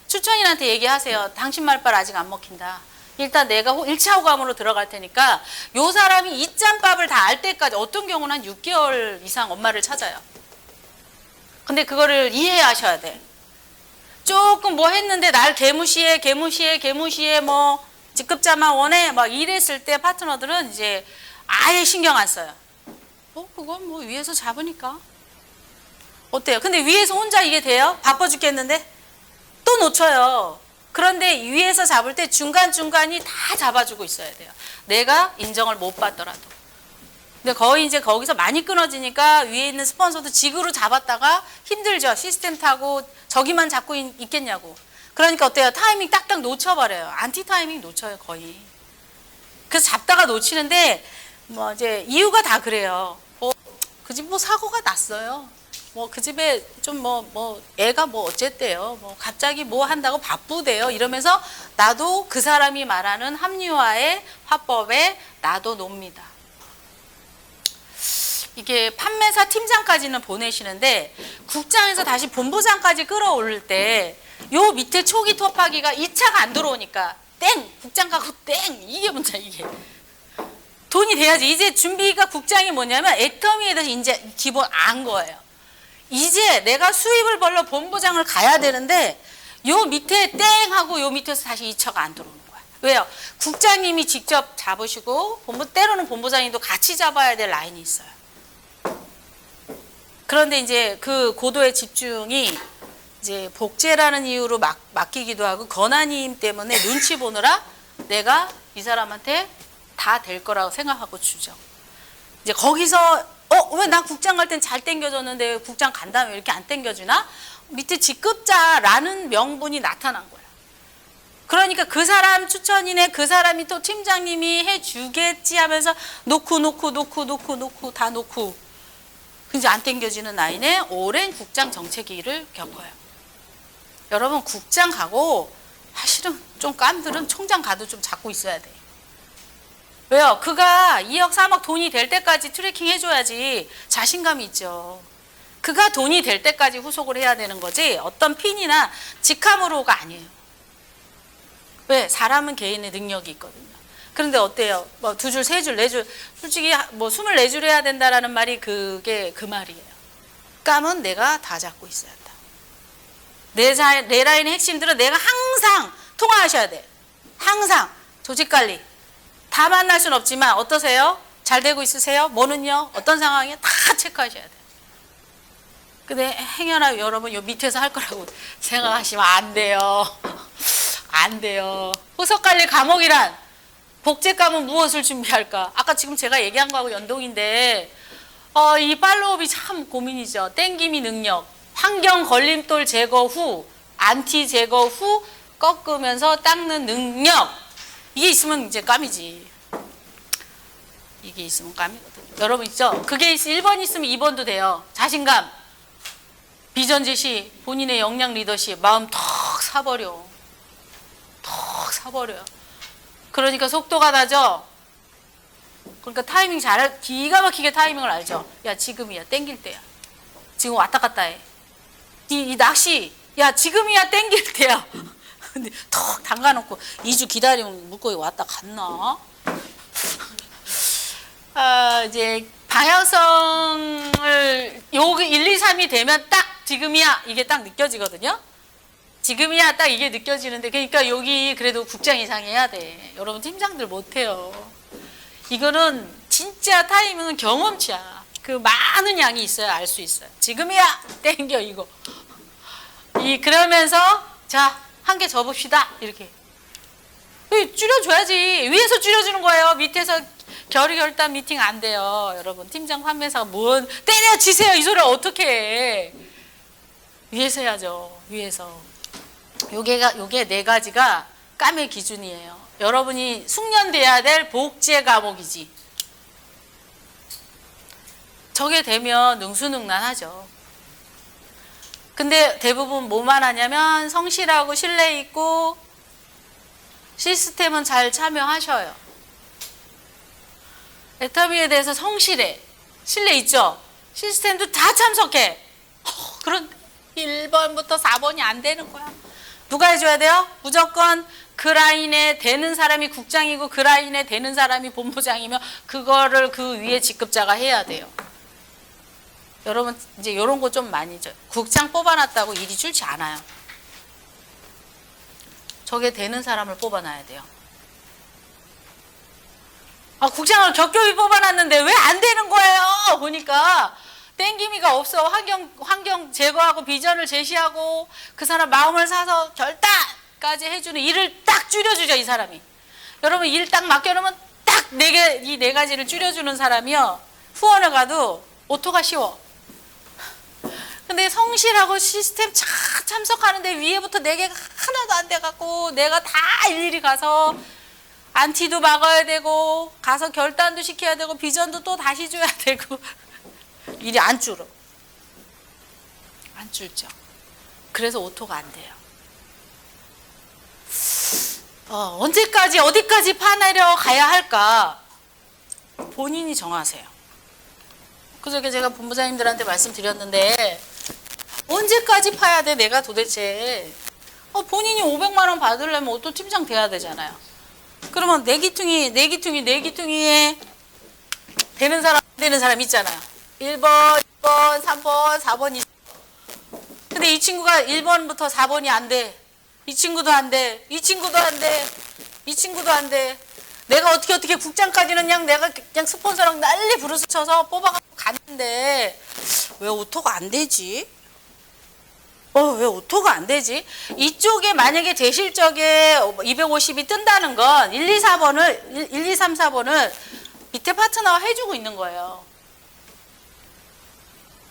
추천인한테 얘기하세요. 당신 말빨 아직 안 먹힌다. 일단 내가 1차 호감으로 들어갈 테니까 요 사람이 이 짬밥을 다 알 때까지 어떤 경우는 한 6개월 이상 엄마를 찾아요. 근데 그거를 이해하셔야 돼. 조금 뭐 했는데 날 개무시해 뭐 직급자만 원해 막 이랬을 때 파트너들은 이제 아예 신경 안 써요. 그건 뭐 위에서 잡으니까. 어때요? 근데 위에서 혼자 이게 돼요? 바빠 죽겠는데? 또 놓쳐요. 그런데 위에서 잡을 때 중간중간이 다 잡아주고 있어야 돼요. 내가 인정을 못 받더라도. 근데 거의 이제 거기서 많이 끊어지니까 위에 있는 스폰서도 직으로 잡았다가 힘들죠. 시스템 타고 저기만 잡고 있겠냐고. 그러니까 어때요? 타이밍 딱딱 놓쳐버려요. 안티 타이밍 놓쳐요, 거의. 그래서 잡다가 놓치는데 뭐 이제 이유가 다 그래요. 그 집 뭐 사고가 났어요. 뭐 그 집에 좀 애가 뭐 어쨌대요. 뭐 갑자기 뭐 한다고 바쁘대요. 이러면서 나도 그 사람이 말하는 합리화의 화법에 나도 놉니다. 이게 판매사 팀장까지는 보내시는데 국장에서 다시 본부장까지 끌어올릴 때 요 밑에 초기 톱하기가 2차가 안 들어오니까 땡! 국장 가고 땡! 이게 문제야 이게. 돈이 돼야지. 이제 준비가 국장이 뭐냐면 애터미에 대해서 이제 기본 안 거예요. 이제 내가 수입을 벌러 본부장을 가야 되는데 요 밑에 땡 하고 요 밑에서 다시 2차가 안 들어오는 거야. 왜요? 국장님이 직접 잡으시고 때로는 본부장님도 같이 잡아야 될 라인이 있어요. 그런데 이제 그 고도의 집중이 이제 복제라는 이유로 맡기기도 하고 권한임 때문에 눈치 보느라 내가 이 사람한테 다 될 거라고 생각하고 주죠. 이제 거기서 왜 나 국장 갈 땐 잘 땡겨줬는데 왜 국장 간 다음에 이렇게 안 땡겨주나? 밑에 직급자라는 명분이 나타난 거야. 그러니까 그 사람 추천이네 그 사람이 또 팀장님이 해주겠지 하면서 놓고 다 놓고 이제 안 땡겨지는 라인에 오랜 국장 정체기를 겪어요. 여러분 국장 가고 사실은 좀 깜들은 총장 가도 좀 잡고 있어야 돼. 왜요? 그가 2억 3억 돈이 될 때까지 트래킹 해줘야지 자신감이 있죠. 그가 돈이 될 때까지 후속을 해야 되는 거지 어떤 핀이나 직함으로가 아니에요. 왜? 사람은 개인의 능력이 있거든요. 그런데 어때요? 뭐 2줄, 3줄, 4줄 솔직히 뭐 24줄 해야 된다라는 말이 그게 그 말이에요. 감은 내가 다 잡고 있어야 한다. 내 라인의 핵심들은 내가 항상 통화하셔야 돼. 항상 조직관리. 다 만날 수는 없지만 어떠세요? 잘 되고 있으세요? 뭐는요? 어떤 상황이에요? 다 체크하셔야 돼요. 근데 행여나 여러분 요 밑에서 할 거라고 생각하시면 안 돼요. 안 돼요. 후속관리 과목이란 복제감은 무엇을 준비할까? 아까 지금 제가 얘기한 거하고 연동인데 이 팔로업이 참 고민이죠. 땡김이 능력, 환경 걸림돌 제거 후, 안티 제거 후 꺾으면서 닦는 능력. 이게 있으면 이제 깜이지. 이게 있으면 깜이거든요. 여러분 있죠? 그게 1번 있으면 2번도 돼요. 자신감, 비전 제시, 본인의 역량 리더십, 마음 턱 사버려. 턱 사버려요. 그러니까 속도가 나죠? 그러니까 타이밍 기가 막히게 타이밍을 알죠? 야, 지금이야. 땡길 때야. 지금 왔다 갔다 해. 이 낚시, 야, 지금이야. 땡길 때야. 근데 턱 담가놓고 2주 기다리면 물고기 왔다 갔나? 이제 방향성을 여기 1, 2, 3이 되면 딱 지금이야. 이게 딱 느껴지거든요? 지금이야 딱 이게 느껴지는데 그러니까 여기 그래도 국장 이상 해야 돼. 여러분 팀장들 못해요. 이거는 진짜 타이밍은 경험치야. 그 많은 양이 있어야 알 수 있어요. 지금이야 땡겨 이거. 그러면서 자 한 개 접읍시다 이렇게. 줄여줘야지. 위에서 줄여주는 거예요. 밑에서 결의결단 미팅 안 돼요. 여러분 팀장 판매사가 뭔 때려치세요 이 소리 어떻게 해. 위에서 해야죠. 위에서. 요게 네 가지가 까매 기준이에요. 여러분이 숙련돼야 될 복제 과목이지. 저게 되면 능수능란하죠. 근데 대부분 뭐만 하냐면 성실하고 신뢰 있고 시스템은 잘 참여하셔요. 애터미에 대해서 성실해. 신뢰 있죠? 시스템도 다 참석해. 그런데 1번부터 4번이 안 되는 거야. 누가 해줘야 돼요? 무조건 그 라인에 되는 사람이 국장이고 그 라인에 되는 사람이 본부장이면 그거를 그 위에 직급자가 해야 돼요. 여러분 이제 이런 거 좀 많이 줘. 국장 뽑아놨다고 일이 줄지 않아요. 저게 되는 사람을 뽑아놔야 돼요. 아, 국장을 격조위 뽑아놨는데 왜 안 되는 거예요? 보니까 땡기미가 없어. 환경 제거하고 비전을 제시하고 그 사람 마음을 사서 결단까지 해주는 일을 딱 줄여주죠, 이 사람이. 여러분 일 딱 맡겨놓으면 딱 이 네 가지를 줄여주는 사람이요. 후원을 가도 오토가 쉬워. 근데 성실하고 시스템 잘 참석하는데 위에부터 4개가 하나도 안 돼갖고 내가 다 일일이 가서 안티도 막아야 되고 가서 결단도 시켜야 되고 비전도 또 다시 줘야 되고 일이 안 줄어. 안 줄죠. 그래서 오토가 안 돼요. 언제까지 어디까지 파내려 가야 할까? 본인이 정하세요. 그저께 제가 본부장님들한테 말씀드렸는데 언제까지 파야 돼 내가 도대체. 본인이 500만 원 받으려면 오토 팀장 돼야 되잖아요. 그러면 네 기퉁이에 되는 사람 안 되는 사람 있잖아요. 1번, 2번, 3번, 4번이. 근데 이 친구가 1번부터 4번이 안 돼. 이 친구도 안 돼. 이 친구도 안 돼. 이 친구도 안 돼. 내가 어떻게 국장까지는 내가 그냥 스폰서랑 난리 부르스 쳐서 뽑아갖고 갔는데 왜 오토가 안 되지? 왜 오토가 안 되지? 이쪽에 만약에 대실적에 250이 뜬다는 건 1, 2, 3, 4번을 밑에 파트너가 해주고 있는 거예요.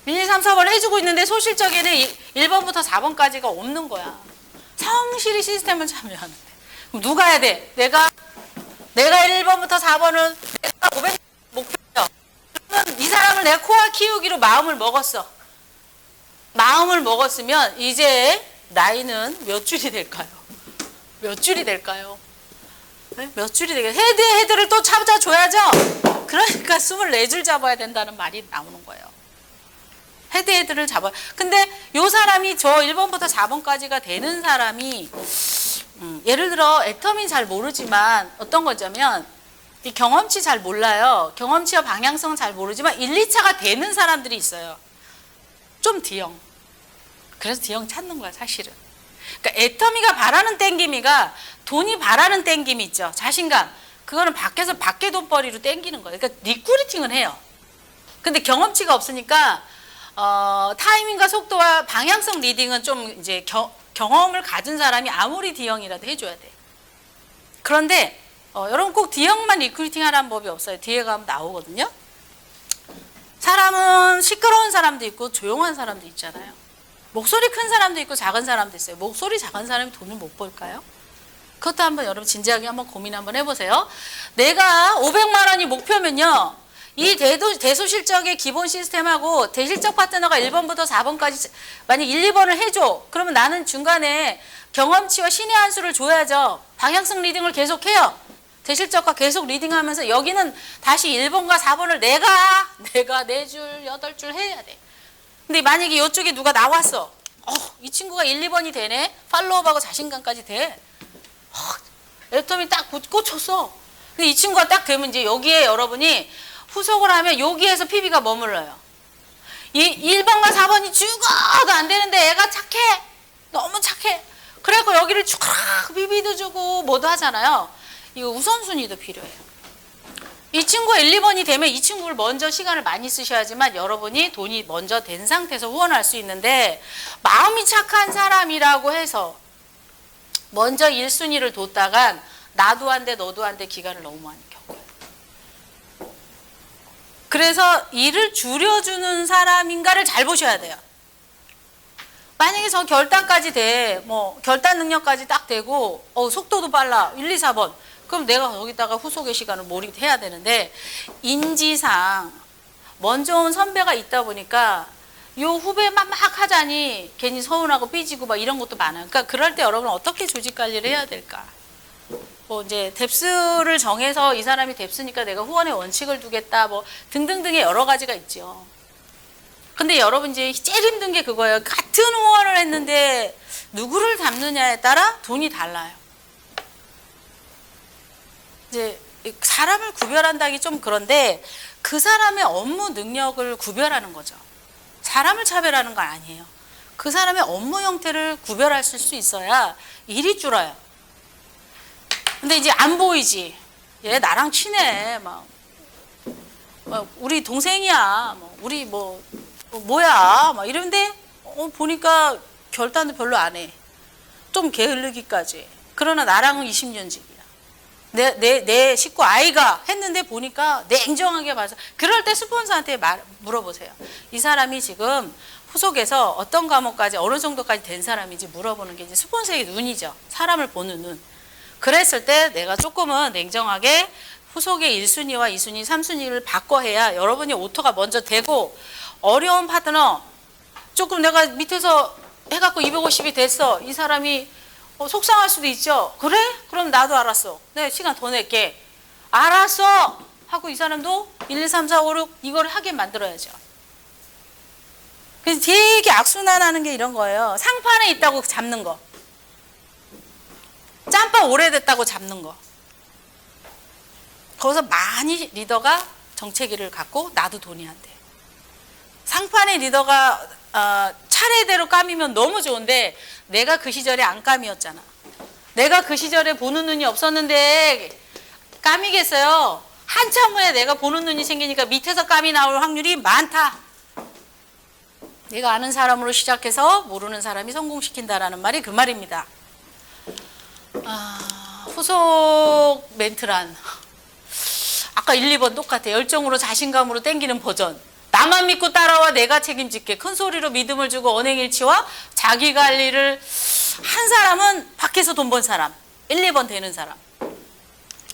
1, 2, 3, 4번을 해주고 있는데 소실적에는 1번부터 4번까지가 없는 거야. 성실히 시스템을 참여하는데. 그럼 누가 해야 돼? 내가 1번부터 4번은 내가 500 목표예요. 그러면 이 사람을 내가 코아 키우기로 마음을 먹었어. 마음을 먹었으면 이제 나이는 몇 줄이 될까요? 몇 줄이 될까요? 네? 몇 줄이 되겠어요? 헤드를 또 찾아줘야죠. 그러니까 24줄 잡아야 된다는 말이 나오는 거예요. 헤드를 잡아요. 근데 요 사람이 저 1번부터 4번까지가 되는 사람이 예를 들어 애터미 잘 모르지만 어떤 거냐면 이 경험치 잘 몰라요. 경험치와 방향성 잘 모르지만 1, 2차가 되는 사람들이 있어요. 좀 D형. 그래서 D형 찾는 거야 사실은. 그러니까 애터미가 바라는 땡기미가 돈이 바라는 땡김이 있죠. 자신감. 그거는 밖에서 밖에 돈벌이로 땡기는 거예요. 그러니까 리크루팅은 해요. 근데 경험치가 없으니까 타이밍과 속도와 방향성 리딩은 좀 이제 경험을 가진 사람이 아무리 D형이라도 해줘야 돼. 그런데 여러분 꼭 D형만 리크루팅 하라는 법이 없어요. 뒤에 가면 나오거든요. 사람은 시끄러운 사람도 있고 조용한 사람도 있잖아요. 목소리 큰 사람도 있고 작은 사람도 있어요. 목소리 작은 사람이 돈을 못 벌까요? 그것도 한번 여러분 진지하게 한번 고민 한번 해보세요. 내가 500만 원이 목표면요. 이 대소실적의 기본 시스템하고 대실적 파트너가 1번부터 4번까지 만약 1, 2번을 해줘. 그러면 나는 중간에 경험치와 신의 한 수를 줘야죠. 방향성 리딩을 계속해요. 대실적과 계속 리딩하면서 여기는 다시 1번과 4번을 내가 4줄, 8줄 해야 돼. 근데 만약에 이쪽에 누가 나왔어. 이 친구가 1, 2번이 되네. 팔로우업하고 자신감까지 돼. 애터미 딱 꽂혔어. 근데 이 친구가 딱 되면 이제 여기에 여러분이 후속을 하면 여기에서 PB가 머물러요. 이 1번과 4번이 죽어도 안 되는데 애가 착해. 너무 착해. 그래갖고 여기를 쭉 PB도 주고 뭐도 하잖아요. 이거 우선순위도 필요해요. 이 친구가 1, 2번이 되면 이 친구를 먼저 시간을 많이 쓰셔야지만 여러분이 돈이 먼저 된 상태에서 후원할 수 있는데 마음이 착한 사람이라고 해서 먼저 1순위를 뒀다간 나도 안 돼 너도 안 돼 기간을 너무 많이 겪어요. 그래서 일을 줄여주는 사람인가를 잘 보셔야 돼요. 만약에 저 결단까지 돼, 뭐 결단 능력까지 딱 되고 속도도 빨라 1, 2, 4번 그럼 내가 거기다가 후속의 시간을 몰입해야 되는데 인지상 먼저 온 선배가 있다 보니까 요 후배만 막 하자니 괜히 서운하고 삐지고 막 이런 것도 많아요. 그러니까 그럴 때 여러분 어떻게 조직 관리를 해야 될까? 뭐 이제 뎁스를 정해서 이 사람이 뎁스니까 내가 후원의 원칙을 두겠다 뭐 등등등의 여러 가지가 있죠. 근데 여러분 이제 제일 힘든 게 그거예요. 같은 후원을 했는데 누구를 담느냐에 따라 돈이 달라요. 이제 사람을 구별한다기 좀 그런데 그 사람의 업무 능력을 구별하는 거죠. 사람을 차별하는 건 아니에요. 그 사람의 업무 형태를 구별할 수 있어야 일이 줄어요. 근데 이제 안 보이지. 얘 나랑 친해. 막 우리 동생이야. 우리 뭐야. 막 이런데 보니까 결단도 별로 안 해. 좀 게을르기까지. 그러나 나랑은 20년직이야. 내 식구 아이가 했는데 보니까 냉정하게 봐서 그럴 때 스폰서한테 물어보세요. 이 사람이 지금 후속에서 어떤 과목까지 어느 정도까지 된 사람인지 물어보는 게 이제 스폰서의 눈이죠. 사람을 보는 눈. 그랬을 때 내가 조금은 냉정하게 후속의 1순위와 2순위, 3순위를 바꿔 해야 여러분이 오토가 먼저 되고 어려운 파트너 조금 내가 밑에서 해갖고 250이 됐어. 이 사람이 속상할 수도 있죠. 그래? 그럼 나도 알았어. 내가 시간 더 낼게. 알았어! 하고 이 사람도 1, 2, 3, 4, 5, 6 이걸 하게 만들어야죠. 그래서 되게 악순환하는 게 이런 거예요. 상판에 있다고 잡는 거. 짬밥 오래됐다고 잡는 거. 거기서 많이 리더가 정체기를 갖고 나도 돈이 안 돼. 상판에 리더가 차례대로 까미면 너무 좋은데 내가 그 시절에 안 까미였잖아. 내가 그 시절에 보는 눈이 없었는데 까미겠어요. 한참 후에 내가 보는 눈이 생기니까 밑에서 까미 나올 확률이 많다. 내가 아는 사람으로 시작해서 모르는 사람이 성공시킨다라는 말이 그 말입니다. 후속 멘트란 아까 1, 2번 똑같아. 열정으로 자신감으로 땡기는 버전. 나만 믿고 따라와 내가 책임질게. 큰 소리로 믿음을 주고 언행일치와 자기관리를 한 사람은 밖에서 돈 번 사람. 1, 2번 되는 사람.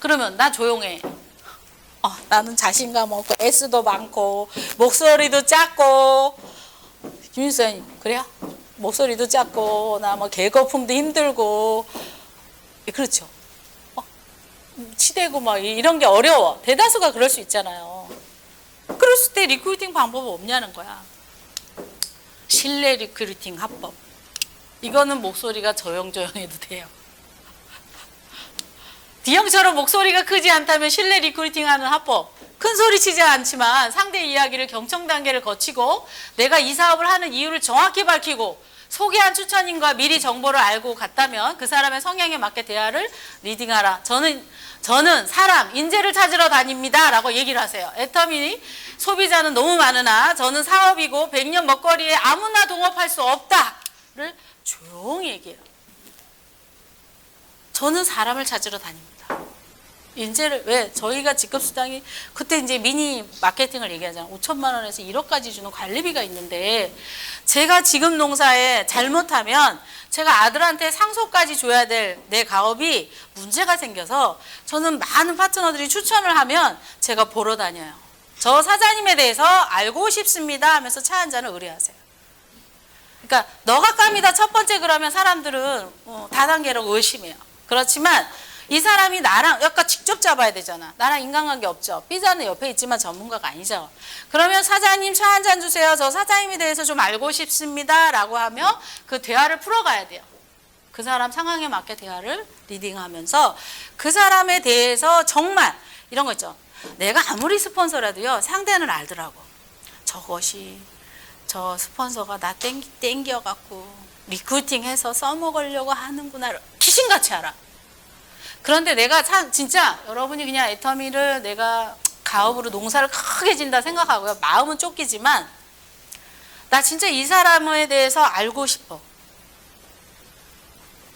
그러면 나 조용해. 나는 자신감 없고 S도 많고 목소리도 작고 김윤수님 그래요? 목소리도 작고 나 뭐 개거품도 힘들고 그렇죠. 치대고 막 이런 게 어려워. 대다수가 그럴 수 있잖아요. 그랬을 때 리크루팅 방법은 없냐는 거야. 신뢰 리크루팅 합법. 이거는 목소리가 조용조용해도 돼요. D형처럼 목소리가 크지 않다면 신뢰 리크루팅하는 합법. 큰 소리 치지 않지만 상대 이야기를 경청 단계를 거치고 내가 이 사업을 하는 이유를 정확히 밝히고 소개한 추천인과 미리 정보를 알고 갔다면 그 사람의 성향에 맞게 대화를 리딩하라. 저는 사람, 인재를 찾으러 다닙니다. 라고 얘기를 하세요. 애터미 소비자는 너무 많으나 저는 사업이고 100년 먹거리에 아무나 동업할 수 없다를 조용히 얘기해요. 저는 사람을 찾으러 다닙니다. 인재를, 왜? 저희가 직급수당이, 그때 이제 미니 마케팅을 얘기하잖아요. 5천만 원에서 1억까지 주는 관리비가 있는데, 제가 지금 농사에 잘못하면 제가 아들한테 상속까지 줘야 될 내 가업이 문제가 생겨서 저는 많은 파트너들이 추천을 하면 제가 보러 다녀요. 저 사장님에 대해서 알고 싶습니다 하면서 차 한 잔을 의뢰하세요. 그러니까 너가 깝니다 첫 번째 그러면 사람들은 다단계로 의심해요. 그렇지만 이 사람이 나랑 약간 직접 잡아야 되잖아. 나랑 인간관계 없죠. 삐자는 옆에 있지만 전문가가 아니죠. 그러면 사장님 차 한 잔 주세요. 저 사장님에 대해서 좀 알고 싶습니다. 라고 하며 그 대화를 풀어가야 돼요. 그 사람 상황에 맞게 대화를 리딩하면서 그 사람에 대해서 정말 이런 거 있죠. 내가 아무리 스폰서라도요. 상대는 알더라고. 저것이 저 스폰서가 나 땡겨갖고 리크루팅해서 써먹으려고 하는구나. 귀신같이 알아. 그런데 내가 진짜 여러분이 그냥 애터미를 내가 가업으로 농사를 크게 진다 생각하고요. 마음은 쫓기지만 나 진짜 이 사람에 대해서 알고 싶어.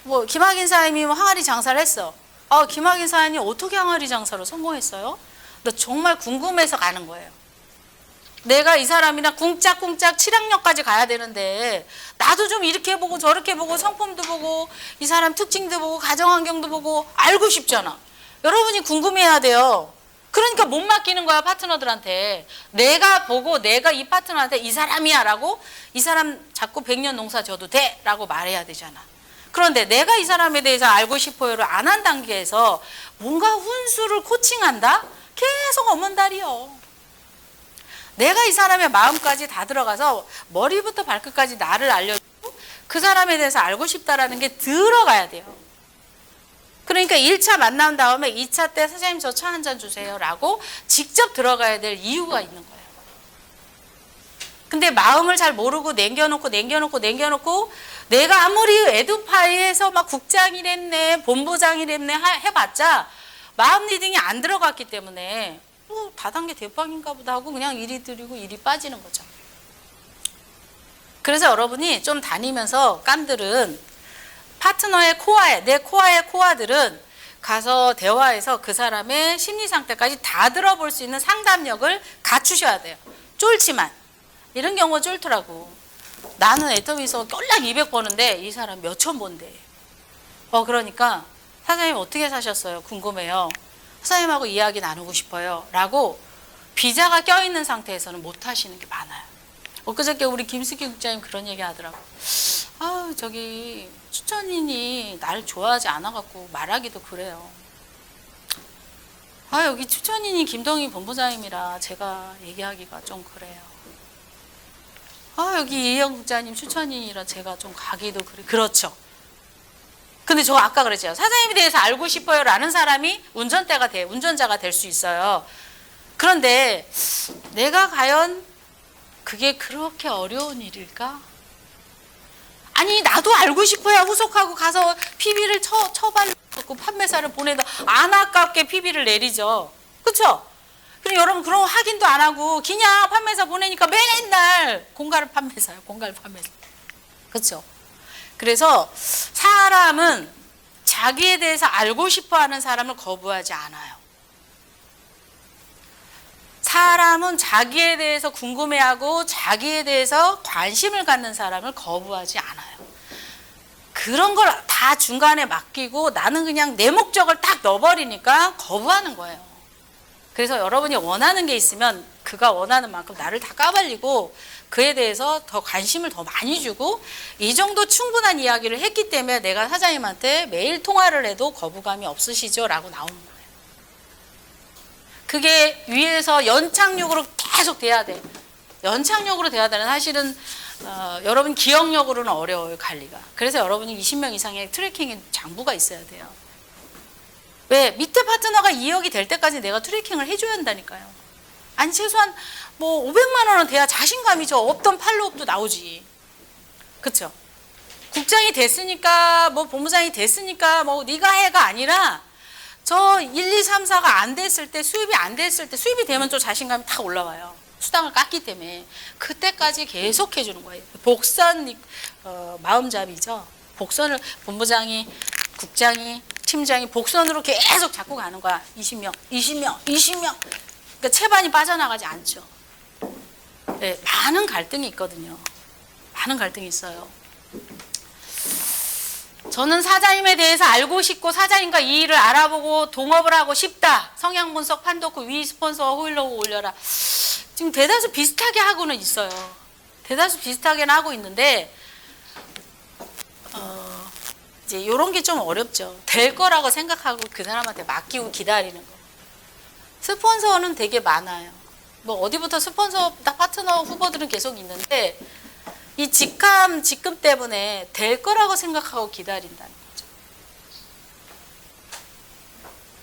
뭐 김학인 사장님이 항아리 장사를 했어. 김학인 사장님 어떻게 항아리 장사로 성공했어요? 나 정말 궁금해서 가는 거예요. 내가 이 사람이랑 쿵짝쿵짝 7학년까지 가야 되는데 나도 좀 이렇게 보고 저렇게 보고 성품도 보고 이 사람 특징도 보고 가정환경도 보고 알고 싶잖아. 여러분이 궁금해야 돼요. 그러니까 못 맡기는 거야, 파트너들한테. 내가 보고 내가 이 파트너한테 이 사람이야 라고, 이 사람 자꾸 100년 농사 져도 돼 라고 말해야 되잖아. 그런데 내가 이 사람에 대해서 알고 싶어요를 안 한 단계에서 뭔가 훈수를 코칭한다? 계속 어먼다리요. 내가 이 사람의 마음까지 다 들어가서 머리부터 발끝까지 나를 알려주고 그 사람에 대해서 알고 싶다라는 게 들어가야 돼요. 그러니까 1차 만난 다음에 2차 때 선생님 저 차 한 잔 주세요 라고 직접 들어가야 될 이유가 있는 거예요. 근데 마음을 잘 모르고 남겨놓고 내가 아무리 에듀파이에서 막 국장이랬네 본부장이랬네 해봤자 마음 리딩이 안 들어갔기 때문에 다단계 대빵인가 보다 하고 그냥 일이 들이고 일이 빠지는 거죠. 그래서 여러분이 좀 다니면서 깜들은 파트너의 코어에, 내 코어의 코어들은 가서 대화해서 그 사람의 심리 상태까지 다 들어볼 수 있는 상담력을 갖추셔야 돼요. 쫄지만. 이런 경우가 쫄더라고. 나는 애터미에서 꼴랑 200 버는데 이 사람 몇천 번대. 그러니까 사장님 어떻게 사셨어요? 궁금해요. 사장님하고 이야기 나누고 싶어요. 라고 비자가 껴있는 상태에서는 못 하시는 게 많아요. 엊그저께 우리 김숙희 국장님 그런 얘기 하더라고. 저기 추천인이 날 좋아하지 않아갖고 말하기도 그래요. 여기 추천인이 김동희 본부장님이라 제가 얘기하기가 좀 그래요. 여기 이영 국장님 추천인이라 제가 좀 가기도 그래. 그렇죠. 근데 저 아까 그랬죠. 사장님에 대해서 알고 싶어요 라는 사람이 운전자가 될 수 있어요. 그런데 내가 과연 그게 그렇게 어려운 일일까? 아니 나도 알고 싶어야 후속하고 가서 PB를 처발고 판매사를 보내도 안 아깝게 PB를 내리죠. 그렇죠? 그럼 여러분 그런 확인도 안 하고 그냥 판매사 보내니까 맨날 공갈 판매사예요. 공갈 판매사. 그렇죠? 그래서 사람은 자기에 대해서 알고 싶어하는 사람을 거부하지 않아요. 사람은 자기에 대해서 궁금해하고 자기에 대해서 관심을 갖는 사람을 거부하지 않아요. 그런 걸 다 중간에 맡기고 나는 그냥 내 목적을 딱 넣어버리니까 거부하는 거예요. 그래서 여러분이 원하는 게 있으면 그가 원하는 만큼 나를 다 까발리고 그에 대해서 더 관심을 더 많이 주고 이 정도 충분한 이야기를 했기 때문에 내가 사장님한테 매일 통화를 해도 거부감이 없으시죠? 라고 나오는 거예요. 그게 위에서 연착륙으로 계속 돼야 돼. 연착륙으로 돼야 되는 사실은 여러분 기억력으로는 어려워요, 관리가. 그래서 여러분이 20명 이상의 트래킹 장부가 있어야 돼요. 왜? 밑에 파트너가 2억이 될 때까지 내가 트래킹을 해줘야 한다니까요. 아니 최소한 뭐 500만 원은 돼야 자신감이 없던 팔로업도 나오지. 그렇죠? 국장이 됐으니까 뭐 본부장이 됐으니까 뭐 네가 해가 아니라 저 1, 2, 3, 4가 안 됐을 때 수입이 안 됐을 때 수입이 되면 좀 자신감이 탁 올라와요. 수당을 깎기 때문에 그때까지 계속 해주는 거예요. 복선 마음잡이죠. 복선을 본부장이 국장이 팀장이 복선으로 계속 잡고 가는 거야. 20명. 그러니까 채반이 빠져나가지 않죠. 네, 많은 갈등이 있거든요. 많은 갈등이 있어요. 저는 사장님에 대해서 알고 싶고 사장님과 이 일을 알아보고 동업을 하고 싶다. 성향 분석, 판도크, 위 스폰서, 호일로그 올려라. 지금 대다수 비슷하게 하고는 있어요. 대다수 비슷하게는 하고 있는데 이제 이런 게 좀 어렵죠. 될 거라고 생각하고 그 사람한테 맡기고 기다리는 거. 스폰서는 되게 많아요. 뭐 어디부터 스폰서 파트너 후보들은 계속 있는데 이 직급 때문에 될 거라고 생각하고 기다린다는 거죠.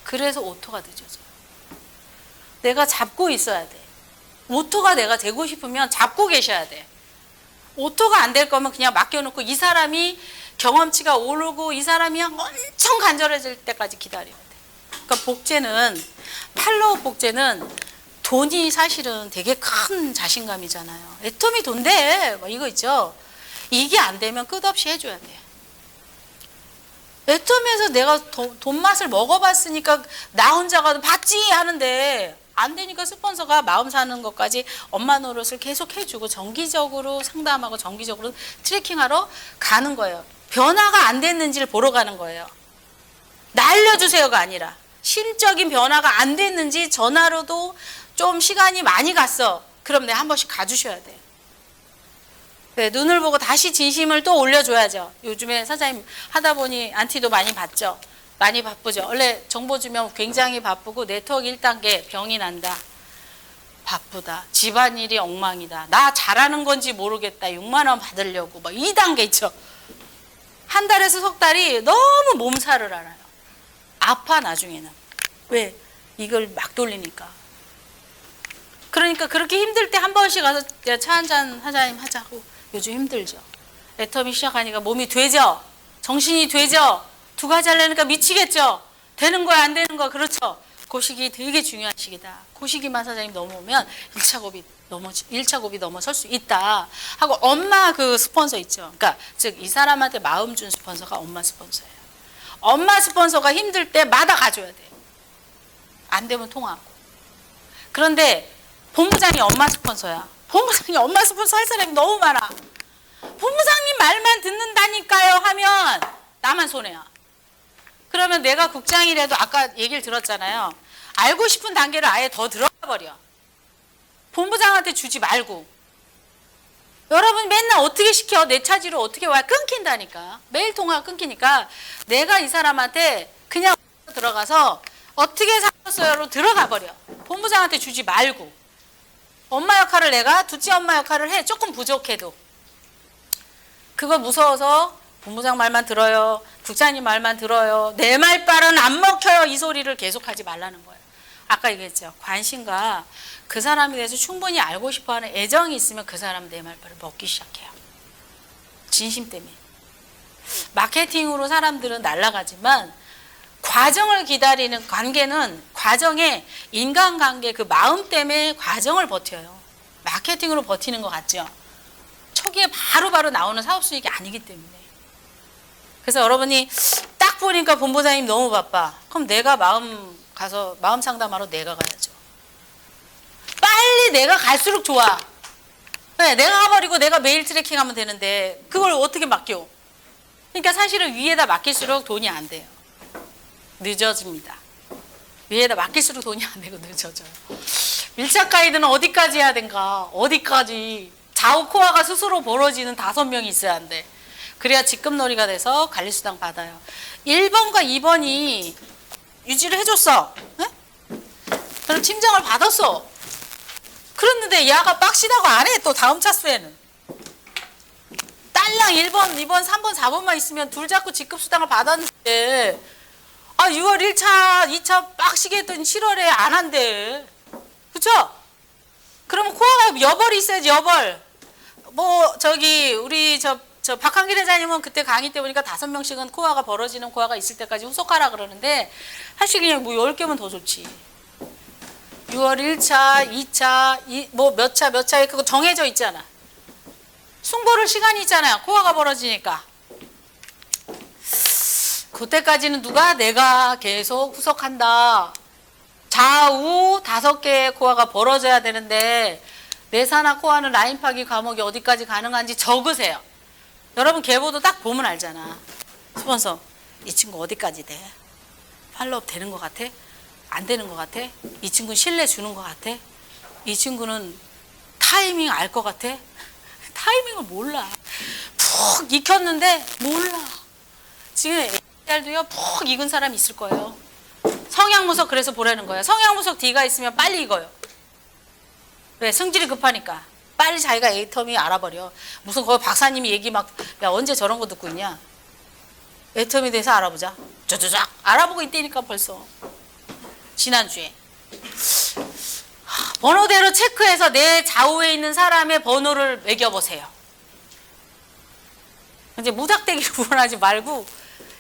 그래서 오토가 늦어져요. 내가 잡고 있어야 돼. 오토가 내가 되고 싶으면 잡고 계셔야 돼. 오토가 안 될 거면 그냥 맡겨놓고 이 사람이 경험치가 오르고 이 사람이 엄청 간절해질 때까지 기다려야 돼. 그러니까 복제는 팔로우 복제는 돈이 사실은 되게 큰 자신감이잖아요. 애터미 돈대 뭐 이거 있죠. 이게 안 되면 끝없이 해줘야 돼. 애터미에서 내가 돈 맛을 먹어봤으니까 나 혼자가 받지 하는데 안 되니까 스폰서가 마음 사는 것까지 엄마 노릇을 계속 해주고 정기적으로 상담하고 정기적으로 트래킹하러 가는 거예요. 변화가 안 됐는지를 보러 가는 거예요. 날려주세요가 아니라 심적인 변화가 안 됐는지 전화로도 좀 시간이 많이 갔어. 그럼 내가 한 번씩 가주셔야 돼. 네, 눈을 보고 다시 진심을 또 올려줘야죠. 요즘에 사장님 하다 보니 안티도 많이 받죠. 많이 바쁘죠. 원래 정보 주면 굉장히 바쁘고 네트워크 1단계 병이 난다. 바쁘다. 집안일이 엉망이다. 나 잘하는 건지 모르겠다. 6만 원 받으려고. 막 2단계 있죠. 한 달에서 석 달이 너무 몸살을 앓아요. 아파 나중에는. 왜? 이걸 막 돌리니까. 그러니까 그렇게 힘들 때 한 번씩 가서 차 한잔 사장님 하자고. 요즘 힘들죠. 애터미 시작하니까 몸이 되죠. 정신이 되죠. 두 가지 하려니까 미치겠죠. 되는 거야 안 되는 거야. 그렇죠. 그 시기 되게 중요한 시기다. 그 시기만 사장님 넘어오면 1차 고비 넘어설 수 있다 하고 엄마 그 스폰서 있죠. 그러니까 즉 이 사람한테 마음 준 스폰서가 엄마 스폰서예요. 엄마 스폰서가 힘들 때마다 가줘야 돼. 안 되면 통화하고. 그런데 본부장이 엄마 스폰서야. 본부장이 엄마 스폰서 할 사람이 너무 많아. 본부장님 말만 듣는다니까요 하면 나만 손해야. 그러면 내가 국장이라도 아까 얘기를 들었잖아요. 알고 싶은 단계를 아예 더 들어가 버려. 본부장한테 주지 말고. 여러분 맨날 어떻게 시켜? 내 차지로 어떻게 와? 끊긴다니까. 매일 통화가 끊기니까 내가 이 사람한테 그냥 들어가서 어떻게 사셨어요로 들어가 버려. 본부장한테 주지 말고. 엄마 역할을 내가 둘째 엄마 역할을 해. 조금 부족해도. 그거 무서워서 본부장 말만 들어요. 국장님 말만 들어요. 내 말빨은 안 먹혀요. 이 소리를 계속하지 말라는 거예요. 아까 얘기했죠. 관심과 그 사람에 대해서 충분히 알고 싶어하는 애정이 있으면 그 사람은 내 말빨을 먹기 시작해요. 진심 때문에. 마케팅으로 사람들은 날아가지만 과정을 기다리는 관계는 과정에 인간관계 그 마음 때문에 과정을 버텨요. 마케팅으로 버티는 것 같죠. 초기에 바로바로 나오는 사업 수익이 아니기 때문에. 그래서 여러분이 딱 보니까 본부장님 너무 바빠. 그럼 내가 마음 상담하러 내가 가야죠. 빨리 내가 갈수록 좋아. 네, 내가 가버리고 내가 메일 트래킹하면 되는데 그걸 어떻게 맡겨? 그러니까 사실은 위에다 맡길수록 돈이 안 돼요. 늦어집니다. 위에다 맡길수록 돈이 안 되고 늦어져요. 밀착 가이드는 어디까지 해야 된가? 어디까지? 좌우 코어가 스스로 벌어지는 5명이 있어야 한대. 그래야 직급놀이가 돼서 관리수당 받아요. 1번과 2번이 유지를 해줬어. 네? 그럼 팀장을 받았어. 그랬는데 야가 빡시다고 안 해. 또 다음 차수에는. 딸랑 1번, 2번, 3번, 4번만 있으면 둘 잡고 직급수당을 받았는데 6월 1차, 2차 빡시게 했더니 7월에 안 한대. 그쵸? 그러면 코어가 여벌이 있어야지, 여벌. 우리 박한길 회장님은 그때 강의 때 보니까 5명씩은 코어가 벌어지는 코어가 있을 때까지 후속하라 그러는데 사실 그냥 10개면 더 좋지. 6월 1차, 2차, 몇 차에 그거 정해져 있잖아. 승보를 시간이 있잖아요. 코어가 벌어지니까. 그때까지는 내가 계속 후속한다. 좌우 5개의 코어가 벌어져야 되는데 내사나 코어는 라인 파기 과목이 어디까지 가능한지 적으세요. 여러분 계보도 딱 보면 알잖아. 스폰서 이 친구 어디까지 돼? 팔로업 되는 것 같아? 안 되는 것 같아? 이 친구는 신뢰 주는 것 같아? 이 친구는 타이밍 알 것 같아? 타이밍을 몰라. 푹 익혔는데 몰라. 지금 AR도요 푹 익은 사람이 있을 거예요. 성향무석 그래서 보라는 거예요. 성향무석 D가 있으면 빨리 익어요. 왜? 성질이 급하니까. 빨리 자기가 애터미 알아버려. 무슨 거기 박사님이 얘기 야 언제 저런 거 듣고 있냐. 애터미에 대해서 알아보자. 쫙쫙 알아보고 있다니까 벌써. 지난주에. 번호대로 체크해서 내 좌우에 있는 사람의 번호를 매겨보세요. 이제 무작대기를 구분하지 말고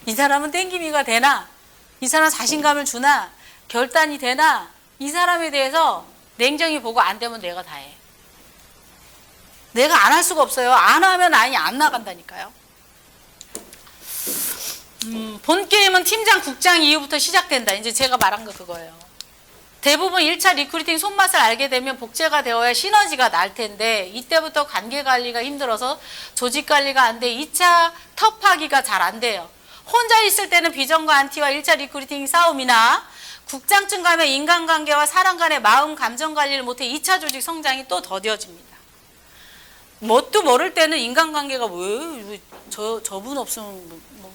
이 사람은 땡기미가 되나? 이 사람 자신감을 주나? 결단이 되나? 이 사람에 대해서 냉정히 보고 안 되면 내가 다 해. 내가 안 할 수가 없어요. 안 하면 안 나간다니까요. 본 게임은 팀장, 국장 이후부터 시작된다. 이제 제가 말한 거 그거예요. 대부분 1차 리크루팅 손맛을 알게 되면 복제가 되어야 시너지가 날 텐데 이때부터 관계 관리가 힘들어서 조직 관리가 안 돼 2차 텁하기가 잘 안 돼요. 혼자 있을 때는 비전과 안티와 1차 리크루팅 싸움이나 국장쯤 가면 인간관계와 사람 간의 마음 감정 관리를 못해 2차 조직 성장이 또 더뎌집니다. 뭣도 모를 때는 인간관계가 왜 저분 없으면 뭐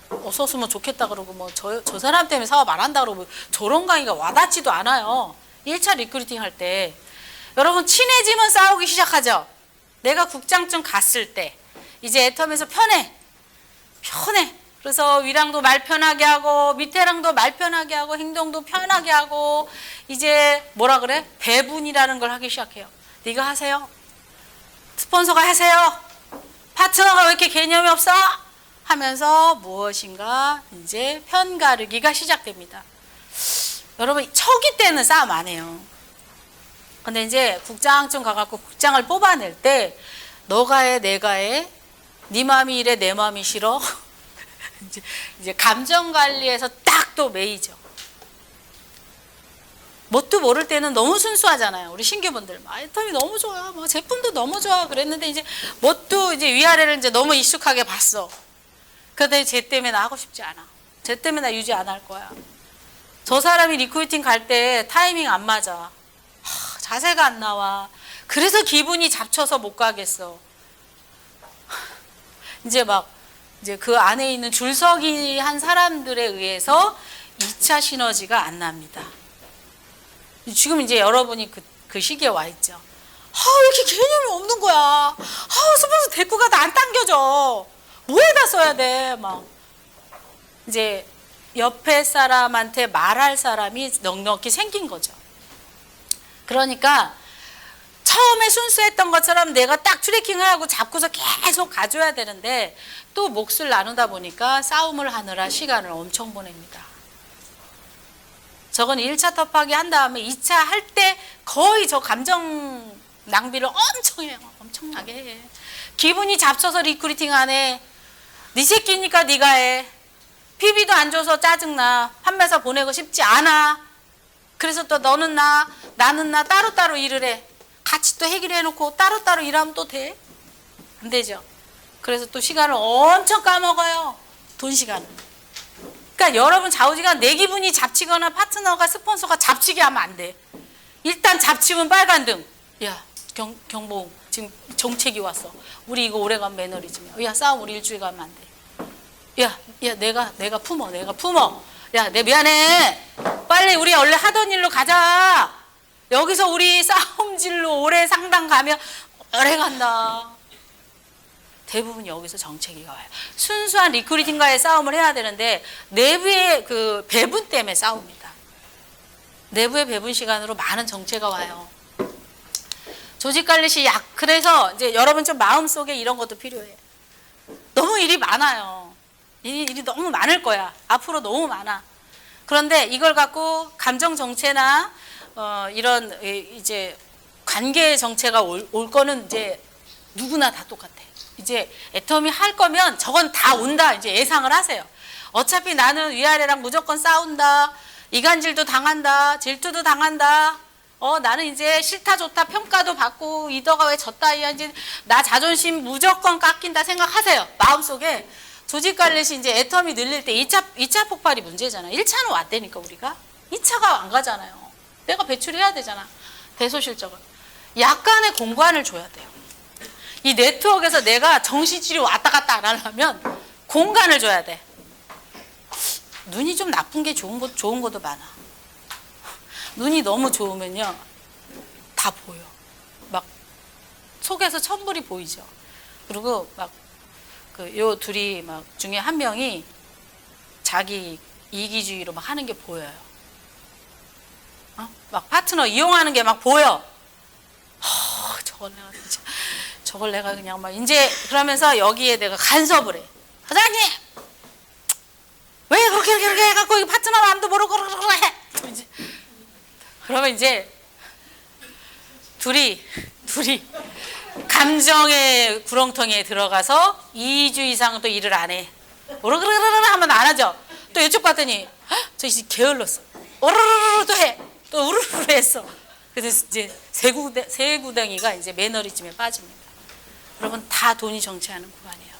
없었으면 좋겠다 그러고 저 사람 때문에 사업 안 한다 그러고 저런 강의가 와닿지도 않아요. 1차 리크루팅 할 때 여러분 친해지면 싸우기 시작하죠. 내가 국장쯤 갔을 때 이제 애텀에서 편해. 그래서 위랑도 말 편하게 하고 밑에랑도 말 편하게 하고 행동도 편하게 하고 이제 뭐라 그래? 배분이라는 걸 하기 시작해요. 네가 하세요. 스폰서가 하세요. 파트너가 왜 이렇게 개념이 없어? 하면서 무엇인가 이제 편가르기가 시작됩니다. 여러분 초기 때는 싸움 안 해요. 근데 이제 국장쯤 가갖고 국장을 뽑아낼 때 너가 해 내가 해 네 마음이 이래 내 마음이 싫어 이제 감정 관리에서 딱 또 메이죠. 뭣도 모를 때는 너무 순수하잖아요. 우리 신규분들 애텀이 너무 좋아, 뭐 제품도 너무 좋아 그랬는데 이제 뭣도 이제 위아래를 이제 너무 익숙하게 봤어. 근데 쟤 때문에 나 하고 싶지 않아. 쟤 때문에 나 유지 안 할 거야. 저 사람이 리크루팅 갈 때 타이밍 안 맞아. 자세가 안 나와. 그래서 기분이 잡쳐서 못 가겠어. 이제 그 안에 있는 줄서기 한 사람들에 의해서 2차 시너지가 안 납니다. 지금 이제 여러분이 그 시기에 와 있죠. 왜 이렇게 개념이 없는 거야. 스폰서 데리고 가도 안 당겨져. 뭐에다 써야 돼. 막 이제 옆에 사람한테 말할 사람이 넉넉히 생긴 거죠. 그러니까 처음에 순수했던 것처럼 내가 딱 트래킹을 하고 잡고서 계속 가줘야 되는데 또 몫을 나누다 보니까 싸움을 하느라 시간을 엄청 보냅니다. 저건 1차 텁하기 한 다음에 2차 할 때 거의 저 감정 낭비를 엄청 해요. 엄청나게 해. 기분이 잡쳐서 리크루팅 안 해. 네 새끼니까 네가 해. PB도 안 줘서 짜증나. 판매사 보내고 싶지 않아. 그래서 또 너는 나, 나는 나 따로따로 일을 해. 같이 또 해결해놓고 따로따로 일하면 또 돼? 안 되죠. 그래서 또 시간을 엄청 까먹어요. 돈 시간을. 그러니까 여러분 좌우지간 내 기분이 잡치거나 파트너가 스폰서가 잡치게 하면 안 돼. 일단 잡치면 빨간 등. 야, 경봉 지금 정책이 왔어. 우리 이거 오래간 매너리즘이야. 야, 싸움 우리 일주일 가면 안 돼. 야, 내가 품어. 야, 내 미안해. 빨리 우리 원래 하던 일로 가자. 여기서 우리 싸움질로 오래 상담 가면 오래 간다. 대부분 여기서 정체기가 와요. 순수한 리크루팅과의 싸움을 해야 되는데 내부의 그 배분 때문에 싸웁니다. 내부의 배분 시간으로 많은 정체가 와요. 조직관리 시 그래서 이제 여러분 좀 마음속에 이런 것도 필요해. 너무 일이 많아요. 일이 너무 많을 거야. 앞으로 너무 많아. 그런데 이걸 갖고 감정 정체나 이런 이제 관계 정체가 올 거는 이제 누구나 다 똑같아. 이제 애텀이 할 거면 저건 다 온다. 이제 예상을 하세요. 어차피 나는 위아래랑 무조건 싸운다. 이간질도 당한다. 질투도 당한다. 나는 이제 싫다 좋다 평가도 받고 리더가 왜 졌다 이제 나 자존심 무조건 깎인다 생각하세요. 마음속에 조직관리 시 이제 애텀이 늘릴 때 2차 폭발이 문제잖아. 1차는 왔다니까 우리가. 2차가 안 가잖아요. 내가 배출해야 되잖아. 대소실적을. 약간의 공간을 줘야 돼요. 이 네트워크에서 내가 정신줄이 왔다 갔다 안 하려면 공간을 줘야 돼. 눈이 좀 나쁜 게 좋은 것도 많아. 눈이 너무 좋으면요. 다 보여. 막 속에서 천불이 보이죠. 그리고 막 요 둘이 막 중에 한 명이 자기 이기주의로 막 하는 게 보여요. 막 파트너 이용하는 게 막 보여. 저걸 내가 그냥 막 이제 그러면서 여기에 내가 간섭을 해. 사장님! 왜 그렇게 해갖고 파트너 마음도 모르고 해? 그러면 이제 둘이 감정의 구렁텅이에 들어가서 2주 이상 또 일을 안 해. 오르르르르 하면 안 하죠. 또 이쪽 봤더니 저 이 게을렀어. 오르르르 또 해. 또 우르르 했어. 그래서 이제 세구덩이가 이제 매너리즘에 빠집니다. 여러분 다 돈이 정치하는 구간이에요.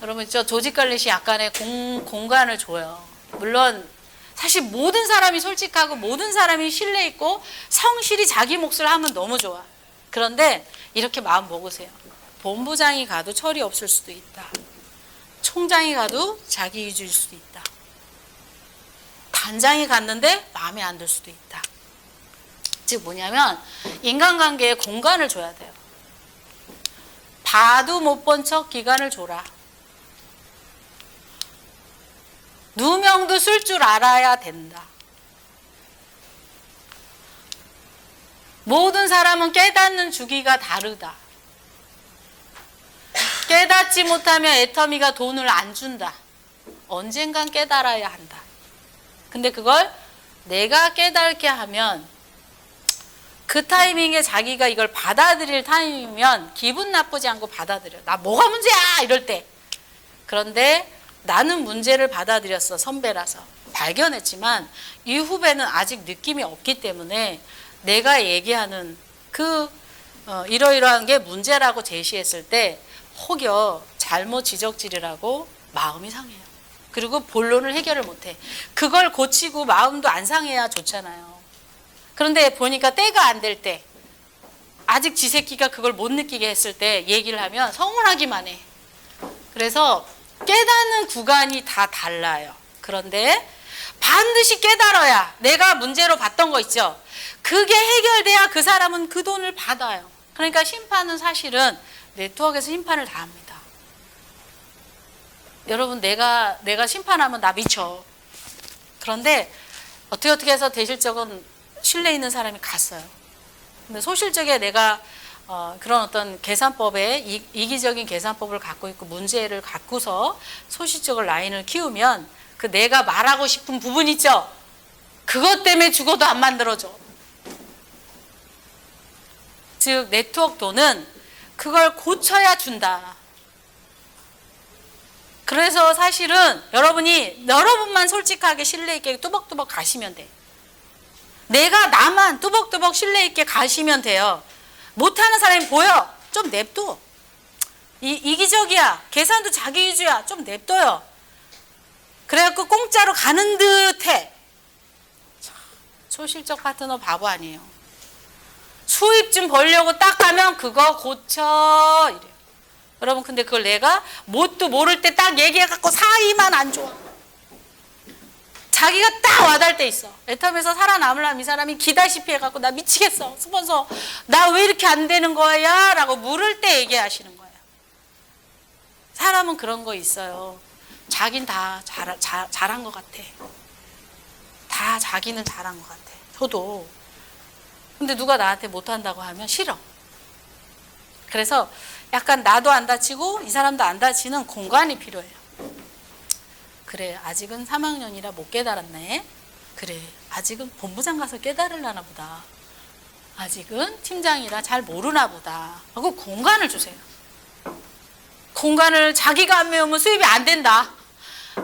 여러분 저 조직관리시 약간의 공간을 줘요. 물론 사실 모든 사람이 솔직하고 모든 사람이 신뢰 있고 성실히 자기 몫을 하면 너무 좋아. 그런데 이렇게 마음 먹으세요. 본부장이 가도 철이 없을 수도 있다. 총장이 가도 자기 위주일 수도 있다. 단장이 갔는데 마음에 안 들 수도 있다. 즉 뭐냐면 인간관계에 공간을 줘야 돼요. 봐도 못 본 척 기간을 줘라. 누명도 쓸 줄 알아야 된다. 모든 사람은 깨닫는 주기가 다르다. 깨닫지 못하면 애터미가 돈을 안 준다. 언젠간 깨달아야 한다. 근데 그걸 내가 깨닫게 하면 그 타이밍에 자기가 이걸 받아들일 타이밍이면 기분 나쁘지 않고 받아들여. 나 뭐가 문제야! 이럴 때. 그런데 나는 문제를 받아들였어. 선배라서. 발견했지만 이 후배는 아직 느낌이 없기 때문에 내가 얘기하는 이러이러한 게 문제라고 제시했을 때 혹여 잘못 지적질이라고 마음이 상해요. 그리고 본론을 해결을 못해. 그걸 고치고 마음도 안 상해야 좋잖아요. 그런데 보니까 때가 안 될 때, 아직 지 새끼가 그걸 못 느끼게 했을 때 얘기를 하면 서운하기만 해. 그래서 깨닫는 구간이 다 달라요. 그런데 반드시 깨달아야 내가 문제로 봤던 거 있죠. 그게 해결돼야 그 사람은 그 돈을 받아요. 그러니까 심판은 사실은 네트워크에서 심판을 다 합니다. 여러분 내가 심판하면 나 미쳐. 그런데 어떻게 해서 대실적은 신뢰 있는 사람이 갔어요. 근데 소실적에 내가 그런 어떤 계산법에 이기적인 계산법을 갖고 있고 문제를 갖고서 소실적을 라인을 키우면 그 내가 말하고 싶은 부분 있죠. 그것 때문에 죽어도 안 만들어져. 즉 네트워크 돈은 그걸 고쳐야 준다. 그래서 사실은 여러분만 솔직하게 신뢰 있게 뚜벅뚜벅 가시면 돼. 내가 나만 뚜벅뚜벅 신뢰 있게 가시면 돼요. 못하는 사람이 보여. 좀 냅둬. 이기적이야. 계산도 자기 위주야. 좀 냅둬요. 그래갖고 공짜로 가는 듯해. 소실적 파트너 바보 아니에요. 수입 좀 벌려고 딱 가면 그거 고쳐 이래요. 여러분 근데 그걸 내가 뭣도 모를 때 딱 얘기해갖고 사이만 안 좋아. 자기가 딱 와닿을 때 있어. 애텀에서 살아남으려면 이 사람이 기다시피 해갖고 나 미치겠어. 스폰서 나 왜 이렇게 안 되는 거야? 라고 물을 때 얘기하시는 거예요. 사람은 그런 거 있어요. 자긴 다 잘한 것 같아. 다 자기는 잘한 것 같아. 저도. 근데 누가 나한테 못한다고 하면 싫어. 그래서 약간 나도 안 다치고 이 사람도 안 다치는 공간이 필요해요. 그래 아직은 3학년이라 못 깨달았네. 그래 아직은 본부장 가서 깨달으려나 보다. 아직은 팀장이라 잘 모르나 보다 하고 공간을 주세요. 공간을 자기가 안 메우면 수입이 안 된다.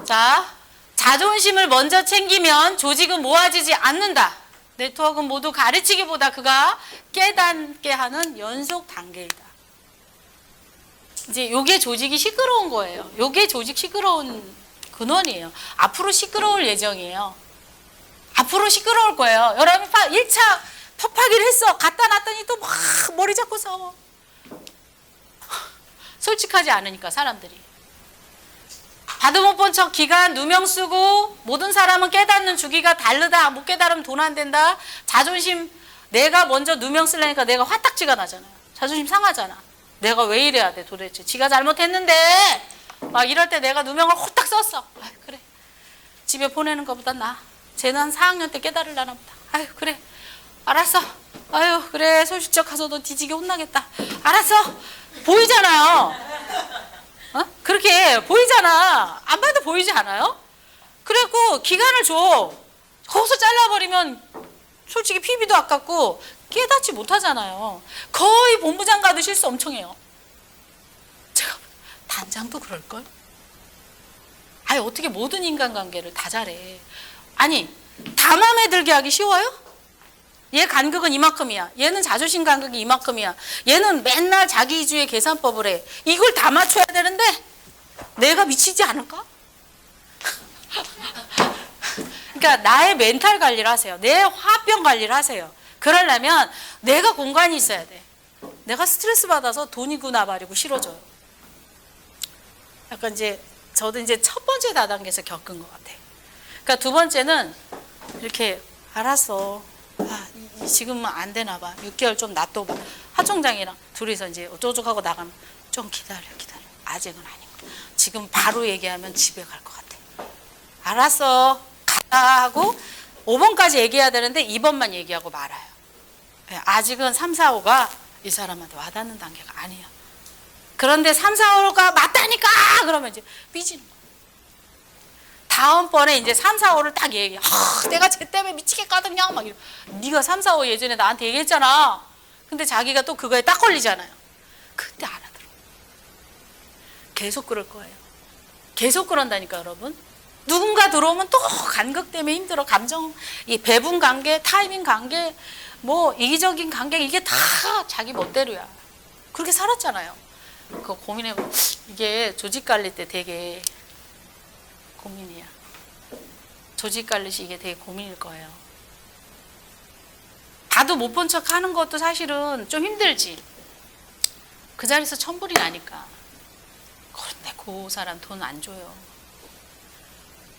자, 자존심을 먼저 챙기면 조직은 모아지지 않는다. 네트워크는 모두 가르치기보다 그가 깨닫게 하는 연속 단계이다. 이제 요게 조직이 시끄러운 거예요. 요게 조직 시끄러운 근원이에요. 앞으로 시끄러울 예정이에요. 앞으로 시끄러울 거예요. 여러분 1차 팝하기를 했어. 갖다 놨더니 또 막 머리 잡고 싸워. 솔직하지 않으니까 사람들이. 봐도 못 본 척 기간 누명 쓰고 모든 사람은 깨닫는 주기가 다르다. 못 깨달으면 돈 안 된다. 자존심 내가 먼저 누명 쓰려니까 내가 화딱지가 나잖아요. 자존심 상하잖아. 내가 왜 이래야 돼 도대체. 지가 잘못했는데 막 이럴 때 내가 누명을 호딱 썼어. 아유 그래. 집에 보내는 것보다 나아. 쟤는 한 4학년 때 깨달으려나 보다. 아유 그래. 알았어. 아유 그래. 소실적 가서도 뒤지게 혼나겠다. 알았어. 보이잖아요. 그렇게 보이잖아. 안 봐도 보이지 않아요? 그래갖고 기간을 줘. 거기서 잘라버리면 솔직히 PB도 아깝고 깨닫지 못하잖아요. 거의 본부장 가도 실수 엄청 해요. 제가 단장도 그럴걸? 아니 어떻게 모든 인간관계를 다 잘해. 아니 다 마음에 들게 하기 쉬워요? 얘 간극은 이만큼이야. 얘는 자존심 간극이 이만큼이야. 얘는 맨날 자기 위주의 계산법을 해. 이걸 다 맞춰야 되는데 내가 미치지 않을까? 그러니까 나의 멘탈 관리를 하세요. 내 화병 관리를 하세요. 그러려면 내가 공간이 있어야 돼. 내가 스트레스 받아서 돈이고 나발이고 싫어져요. 약간 저도 이제 첫 번째 다단계에서 겪은 것 같아요. 그러니까 두 번째는 이렇게 알았어. 지금은 안 되나 봐. 6개월 좀 놔둬봐. 하총장이랑 둘이서 이제 어쩌고저쩌고 하고 나가면 좀 기다려. 아직은 아닌 거야. 지금 바로 얘기하면 집에 갈 것 같아. 알았어. 가자 하고 5번까지 얘기해야 되는데 2번만 얘기하고 말아요. 아직은 3, 4, 5가 이 사람한테 와닿는 단계가 아니야. 그런데 3, 4, 5가 맞다니까! 그러면 이제 삐지는 거야. 다음번에 이제 3, 4, 5를 딱 얘기해. 내가 쟤 때문에 미치겠거든요. 막 이러. 네가 3, 4, 5 예전에 나한테 얘기했잖아. 근데 자기가 또 그거에 딱 걸리잖아요. 그때 알아들어. 계속 그럴 거예요. 계속 그런다니까 여러분. 누군가 들어오면 또 간극 때문에 힘들어. 감정, 이 배분 관계, 타이밍 관계, 뭐 이기적인 관계 이게 다 자기 멋대로야. 그렇게 살았잖아요. 그거 고민해보면 이게 조직 관리 때 되게 고민이야. 조직 관리시 이게 되게 고민일 거예요. 봐도 못 본 척 하는 것도 사실은 좀 힘들지. 그 자리에서 천불이 나니까. 그런데 그 사람 돈 안 줘요.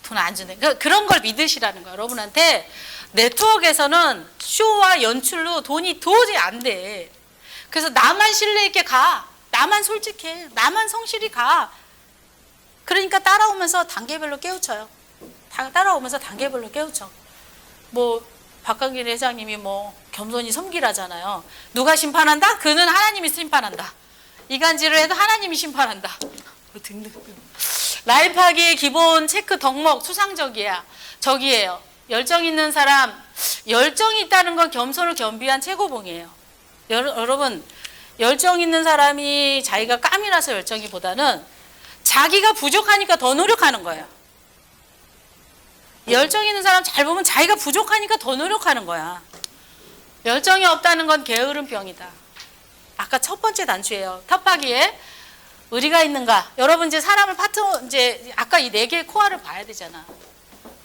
돈 안 준대. 그런 걸 믿으시라는 거야. 여러분한테 네트워크에서는 쇼와 연출로 돈이 도저히 안 돼. 그래서 나만 신뢰 있게 가. 나만 솔직해. 나만 성실히 가. 그러니까 따라오면서 단계별로 깨우쳐요. 따라오면서 단계별로 깨우쳐. 뭐 박강길 회장님이 뭐 겸손히 섬기라잖아요. 누가 심판한다? 그는 하나님이 심판한다. 이간질을 해도 하나님이 심판한다. 등등. 라이프하기의 기본 체크 덕목 수상적이야. 저기예요. 열정 있는 사람, 열정이 있다는 건 겸손을 겸비한 최고봉이에요. 여러분, 열정 있는 사람이 자기가 깜이라서 열정이보다는 자기가 부족하니까 더 노력하는 거예요. 열정 있는 사람 잘 보면 자기가 부족하니까 더 노력하는 거야. 열정이 없다는 건 게으른 병이다. 아까 첫 번째 단추예요. 텃밭기에 의리가 있는가? 여러분 이제 사람을 이제 아까 이 4개의 코어를 봐야 되잖아.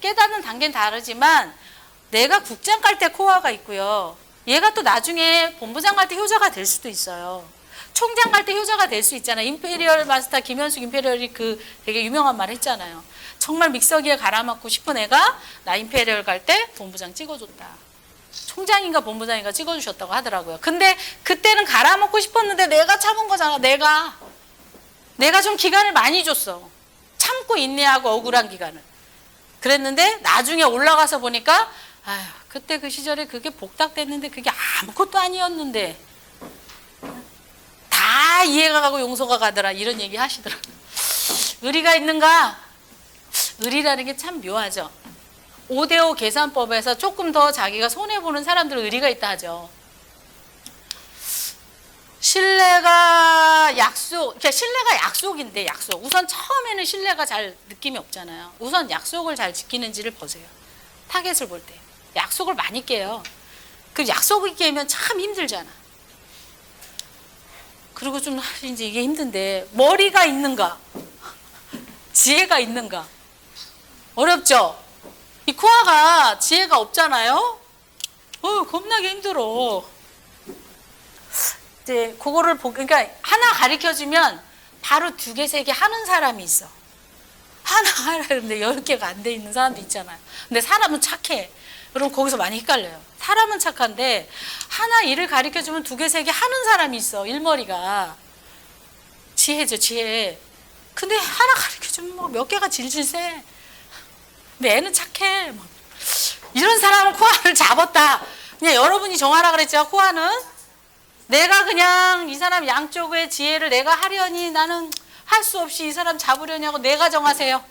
깨닫는 단계는 다르지만 내가 국장 갈 때 코어가 있고요. 얘가 또 나중에 본부장 갈 때 효자가 될 수도 있어요. 총장 갈 때 효자가 될 수 있잖아요. 임페리얼 마스터 김현숙 임페리얼이 그 되게 유명한 말 했잖아요. 정말 믹서기에 갈아먹고 싶은 애가 나 임페리얼 갈 때 본부장 찍어줬다. 총장인가 본부장인가 찍어주셨다고 하더라고요. 근데 그때는 갈아먹고 싶었는데 내가 참은 거잖아. 내가 좀 기간을 많이 줬어. 참고 인내하고 억울한 기간을. 그랬는데 나중에 올라가서 보니까 아휴, 그때 그 시절에 그게 복닥됐는데 그게 아무것도 아니었는데 다 이해가 가고 용서가 가더라. 이런 얘기 하시더라고요. 의리가 있는가? 의리라는 게 참 묘하죠. 5대5 계산법에서 조금 더 자기가 손해보는 사람들은 의리가 있다 하죠. 신뢰가 약속인데 약속. 우선 처음에는 신뢰가 잘 느낌이 없잖아요. 우선 약속을 잘 지키는지를 보세요. 타겟을 볼 때. 약속을 많이 깨요. 그 약속을 깨면 참 힘들잖아. 그리고 좀 이제 이게 힘든데 머리가 있는가? 지혜가 있는가? 어렵죠? 이 코아가 지혜가 없잖아요? 겁나게 힘들어. 이제 그거를 그러니까 하나 가르쳐주면 바로 2개, 3개 하는 사람이 있어. 하나 하려는데 10개가 안 돼 있는 사람도 있잖아요. 근데 사람은 착해. 여러분 거기서 많이 헷갈려요. 사람은 착한데 하나 일을 가르쳐주면 2개, 3개 하는 사람이 있어. 일머리가. 지혜죠, 지혜. 근데 하나 가르쳐주면 뭐 몇 개가 질질 새. 근데 애는 착해. 뭐. 이런 사람은 코아를 잡았다. 그냥 여러분이 정하라 그랬죠, 코아는. 내가 그냥 이 사람 양쪽의 지혜를 내가 하려니 나는 할 수 없이 이 사람 잡으려냐고 내가 정하세요.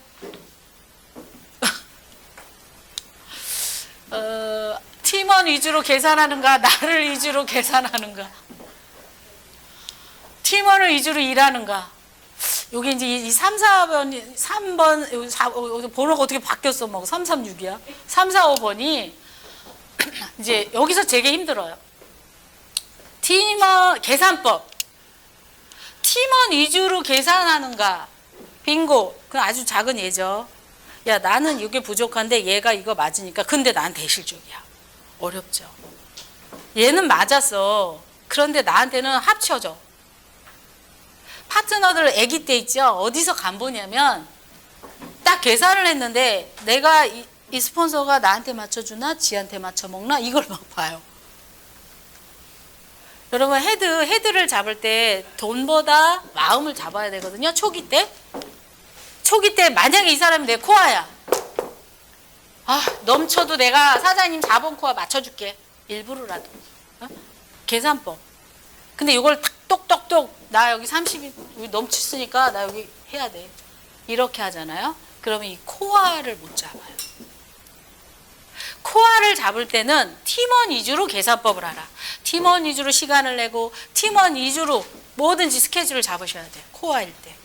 팀원 위주로 계산하는가, 나를 위주로 계산하는가, 팀원을 위주로 일하는가. 여기 이제 이 3, 4번, 3번, 번호가 어떻게 바뀌었어? 뭐 3, 3, 6이야? 3, 4, 5번이 이제 여기서 되게 힘들어요. 팀원 계산법. 팀원 위주로 계산하는가? 빙고. 그건 아주 작은 예죠. 야, 나는 이게 부족한데 얘가 이거 맞으니까 근데 난 대실적이야. 어렵죠. 얘는 맞았어. 그런데 나한테는 합쳐져. 파트너들 아기 때 있죠. 어디서 간보냐면 딱 계산을 했는데 내가 이 스폰서가 나한테 맞춰주나 지한테 맞춰먹나 이걸 막 봐요. 여러분 헤드를 잡을 때 돈보다 마음을 잡아야 되거든요. 초기 때 만약에 이 사람이 내 코아야. 아, 넘쳐도 내가 사장님 4번 코아 맞춰줄게. 일부러라도. 어? 계산법. 근데 이걸 탁 똑똑똑 나 여기 30이 넘쳤으니까 나 여기 해야 돼. 이렇게 하잖아요. 그러면 이 코아를 못 잡아요. 코아를 잡을 때는 팀원 위주로 계산법을 알아. 팀원 위주로 시간을 내고 팀원 위주로 뭐든지 스케줄을 잡으셔야 돼요. 코아일 때.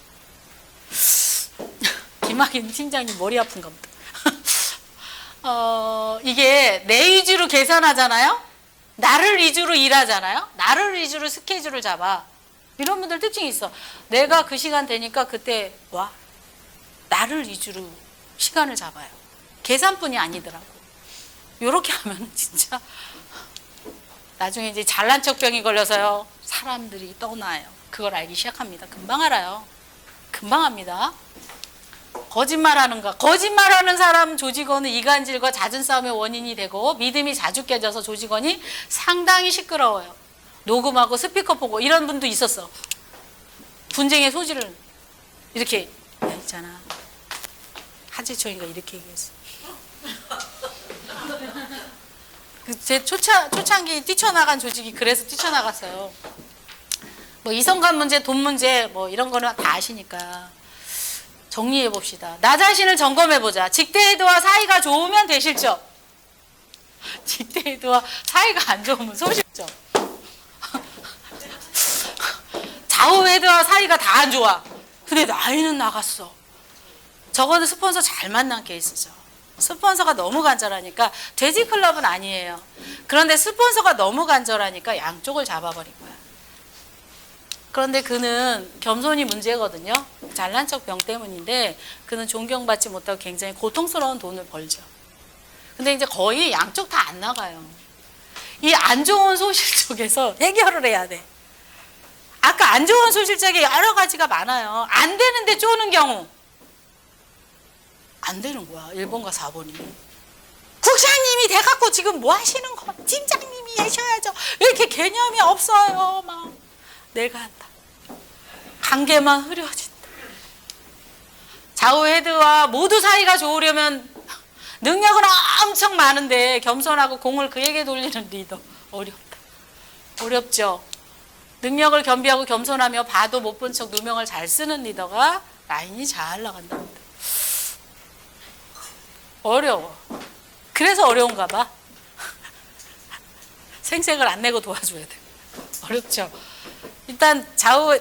김학인 팀장님 머리 아픈가 보다. 이게 내 위주로 계산하잖아요. 나를 위주로 일하잖아요. 나를 위주로 스케줄을 잡아. 이런 분들 특징이 있어. 내가 그 시간 되니까 그때 와. 나를 위주로 시간을 잡아요. 계산뿐이 아니더라고. 요렇게 하면 진짜 나중에 이제 잘난 척병이 걸려서요. 사람들이 떠나요. 그걸 알기 시작합니다. 금방 알아요. 금방 합니다. 거짓말하는 사람 조직원은 이간질과 잦은 싸움의 원인이 되고 믿음이 자주 깨져서 조직원이 상당히 시끄러워요. 녹음하고 스피커 보고 이런 분도 있었어. 분쟁의 소지를 이렇게 있잖아. 하재초인가 이렇게 얘기했어. 제 초창기 뛰쳐나간 조직이 그래서 뛰쳐나갔어요. 뭐 이성간 문제, 돈 문제 뭐 이런 거는 다 아시니까 정리해 봅시다. 나 자신을 점검해 보자. 직대헤드와 사이가 좋으면 대실적. 직대헤드와 사이가 안 좋으면 소실적. 좌우헤드와 사이가 다 안 좋아. 근데 나이는 나갔어. 저거는 스폰서 잘 만난 케이스죠. 스폰서가 너무 간절하니까 돼지 클럽은 아니에요. 그런데 스폰서가 너무 간절하니까 양쪽을 잡아버린 거야. 그런데 그는 겸손이 문제거든요. 잘난 척 병 때문인데 그는 존경받지 못하고 굉장히 고통스러운 돈을 벌죠. 근데 이제 거의 양쪽 다 안 나가요. 이 안 좋은 소실적에서 해결을 해야 돼. 아까 안 좋은 소실적에 여러 가지가 많아요. 안 되는데 쪼는 경우. 안 되는 거야. 1번과 4번이. 국장님이 돼갖고 지금 뭐 하시는 거? 팀장님이 하셔야죠. 이렇게 개념이 없어요. 막 내가 한다. 관계만 흐려진다. 좌우 헤드와 모두 사이가 좋으려면 능력은 엄청 많은데 겸손하고 공을 그에게 돌리는 리더. 어렵다. 어렵죠. 능력을 겸비하고 겸손하며 봐도 못 본 척 누명을 잘 쓰는 리더가 라인이 잘 나간답니다. 어려워. 그래서 어려운가 봐. 생색을 안 내고 도와줘야 돼. 어렵죠. 일단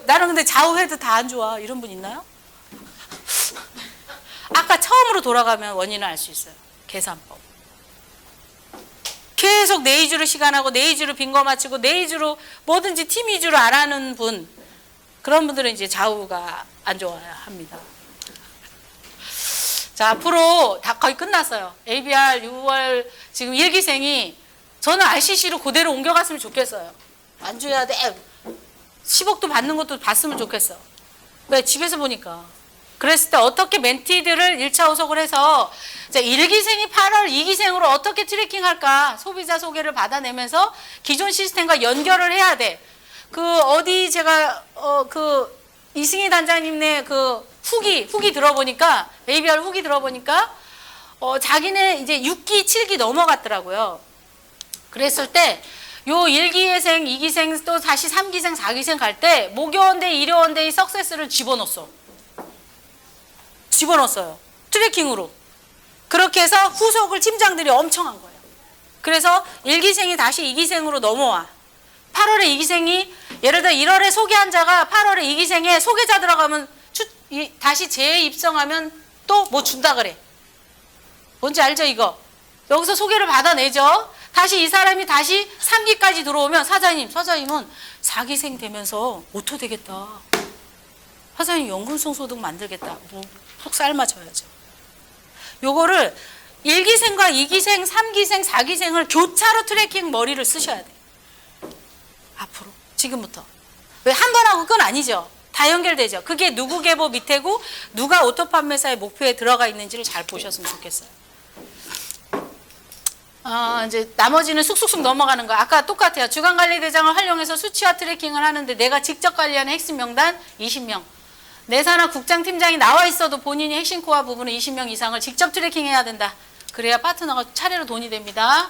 나는 근데 좌우 헤드 다 안 좋아. 이런 분 있나요? 아까 처음으로 돌아가면 원인을 알 수 있어요. 계산법. 계속 내 위주로 시간하고 내 위주로 빈거 맞추고 내 위주로 뭐든지 팀 위주로 안 하는 분. 그런 분들은 이제 좌우가 안 좋아야 합니다. 자, 앞으로 다 거의 끝났어요. ABR 6월 지금 1기생이 저는 RCC로 그대로 옮겨갔으면 좋겠어요. 안 줘야 돼. 10억도 받는 것도 봤으면 좋겠어. 왜? 집에서 보니까. 그랬을 때 어떻게 멘티들을 1차 후속을 해서 1기생이 8월 2기생으로 어떻게 트래킹할까? 소비자 소개를 받아내면서 기존 시스템과 연결을 해야 돼. 제가 이승희 단장님네 후기 들어보니까 ABR 후기 들어보니까 자기네 이제 6기, 7기 넘어갔더라고요. 그랬을 때 요 1기생, 2기생 또 다시 3기생, 4기생 갈 때 모교원대, 이료원대의 석세스를 집어넣었어요. 트래킹으로. 그렇게 해서 후속을 팀장들이 엄청 한 거예요. 그래서 1기생이 다시 2기생으로 넘어와. 8월에 2기생이 예를 들어 1월에 소개한 자가 8월에 2기생에 소개자 들어가면 다시 재입성하면 또 뭐 준다 그래. 뭔지 알죠 이거? 여기서 소개를 받아내죠. 다시 이 사람이 다시 3기까지 들어오면 사장님은 4기생 되면서 오토 되겠다. 사장님 연금성 소득 만들겠다. 뭐 푹 삶아줘야죠. 요거를 1기생과 2기생, 3기생, 4기생을 교차로 트래킹 머리를 쓰셔야 돼요. 앞으로 지금부터. 왜 한 번 하고 끝 아니죠. 다 연결되죠. 그게 누구 계보 밑에고 누가 오토 판매사의 목표에 들어가 있는지를 잘 보셨으면 좋겠어요. 이제 나머지는 쑥쑥쑥 넘어가는 거. 아까 똑같아요. 주간관리대장을 활용해서 수치화 트래킹을 하는데 내가 직접 관리하는 핵심 명단 20명. 내 산하 국장팀장이 나와 있어도 본인이 핵심 코어 부분은 20명 이상을 직접 트래킹해야 된다. 그래야 파트너가 차례로 돈이 됩니다.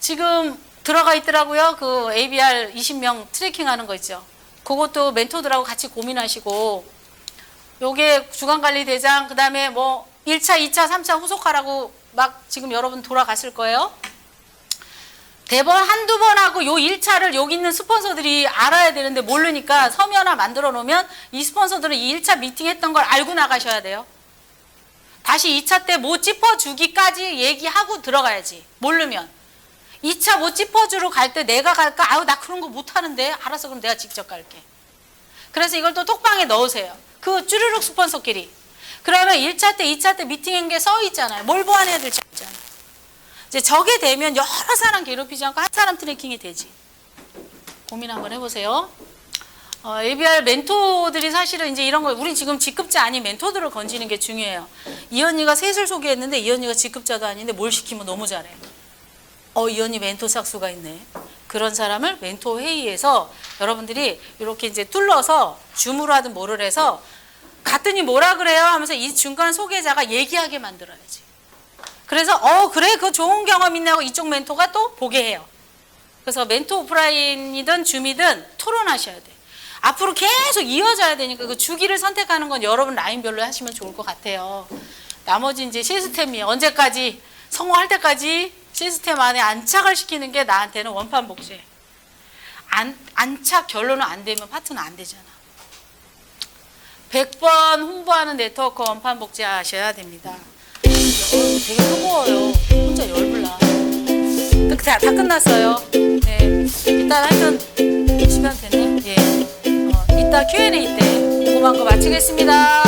지금 들어가 있더라고요. 그 ABR 20명 트래킹하는 거 있죠. 그것도 멘토들하고 같이 고민하시고 요게 주간관리대장 그다음에 뭐 1차, 2차, 3차 후속하라고 막 지금 여러분 돌아갔을 거예요. 대번 한두 번 하고 요 1차를 여기 있는 스폰서들이 알아야 되는데 모르니까 서면화 만들어 놓으면 이 스폰서들은 이 1차 미팅 했던 걸 알고 나가셔야 돼요. 다시 2차 때 못 짚어주기까지 얘기하고 들어가야지. 모르면. 2차 못 짚어주러 갈 때 내가 갈까? 아유 나 그런 거 못하는데. 알아서 그럼 내가 직접 갈게. 그래서 이걸 또 톡방에 넣으세요. 그 쭈르륵 스폰서끼리. 그러면 1차 때 2차 때 미팅한 게 써 있잖아요. 뭘 보완해야 될지 알잖아요. 이제 저게 되면 여러 사람 괴롭히지 않고 한 사람 트래킹이 되지. 고민 한번 해보세요. ABR 멘토들이 사실은 이제 이런 거, 우린 지금 직급자 아닌 멘토들을 건지는 게 중요해요. 이 언니가 셋을 소개했는데 이 언니가 직급자도 아닌데 뭘 시키면 너무 잘해. 이 언니 멘토 싹수가 있네. 그런 사람을 멘토 회의에서 여러분들이 이렇게 이제 뚫러서 줌으로 하든 뭐를 해서 갔더니 뭐라 그래요 하면서 이 중간 소개자가 얘기하게 만들어야지. 그래서 그래 그거 좋은 경험 있네 하고 이쪽 멘토가 또 보게 해요. 그래서 멘토 오프라인이든 줌이든 토론하셔야 돼. 앞으로 계속 이어져야 되니까 그 주기를 선택하는 건 여러분 라인별로 하시면 좋을 것 같아요. 나머지 이제 시스템이 언제까지 성공할 때까지 시스템 안에 안착을 시키는 게 나한테는 원판복제. 안착 결론은 안 되면 파트는 안 되잖아. 100번 홍보하는 네트워크 원판복제 하셔야 됩니다. 되게 뜨거워요. 혼자 열불나. 다 끝났어요. 네. 일단 하여튼 시간 됐네. 예. 이따 Q&A 때 궁금한 거 마치겠습니다.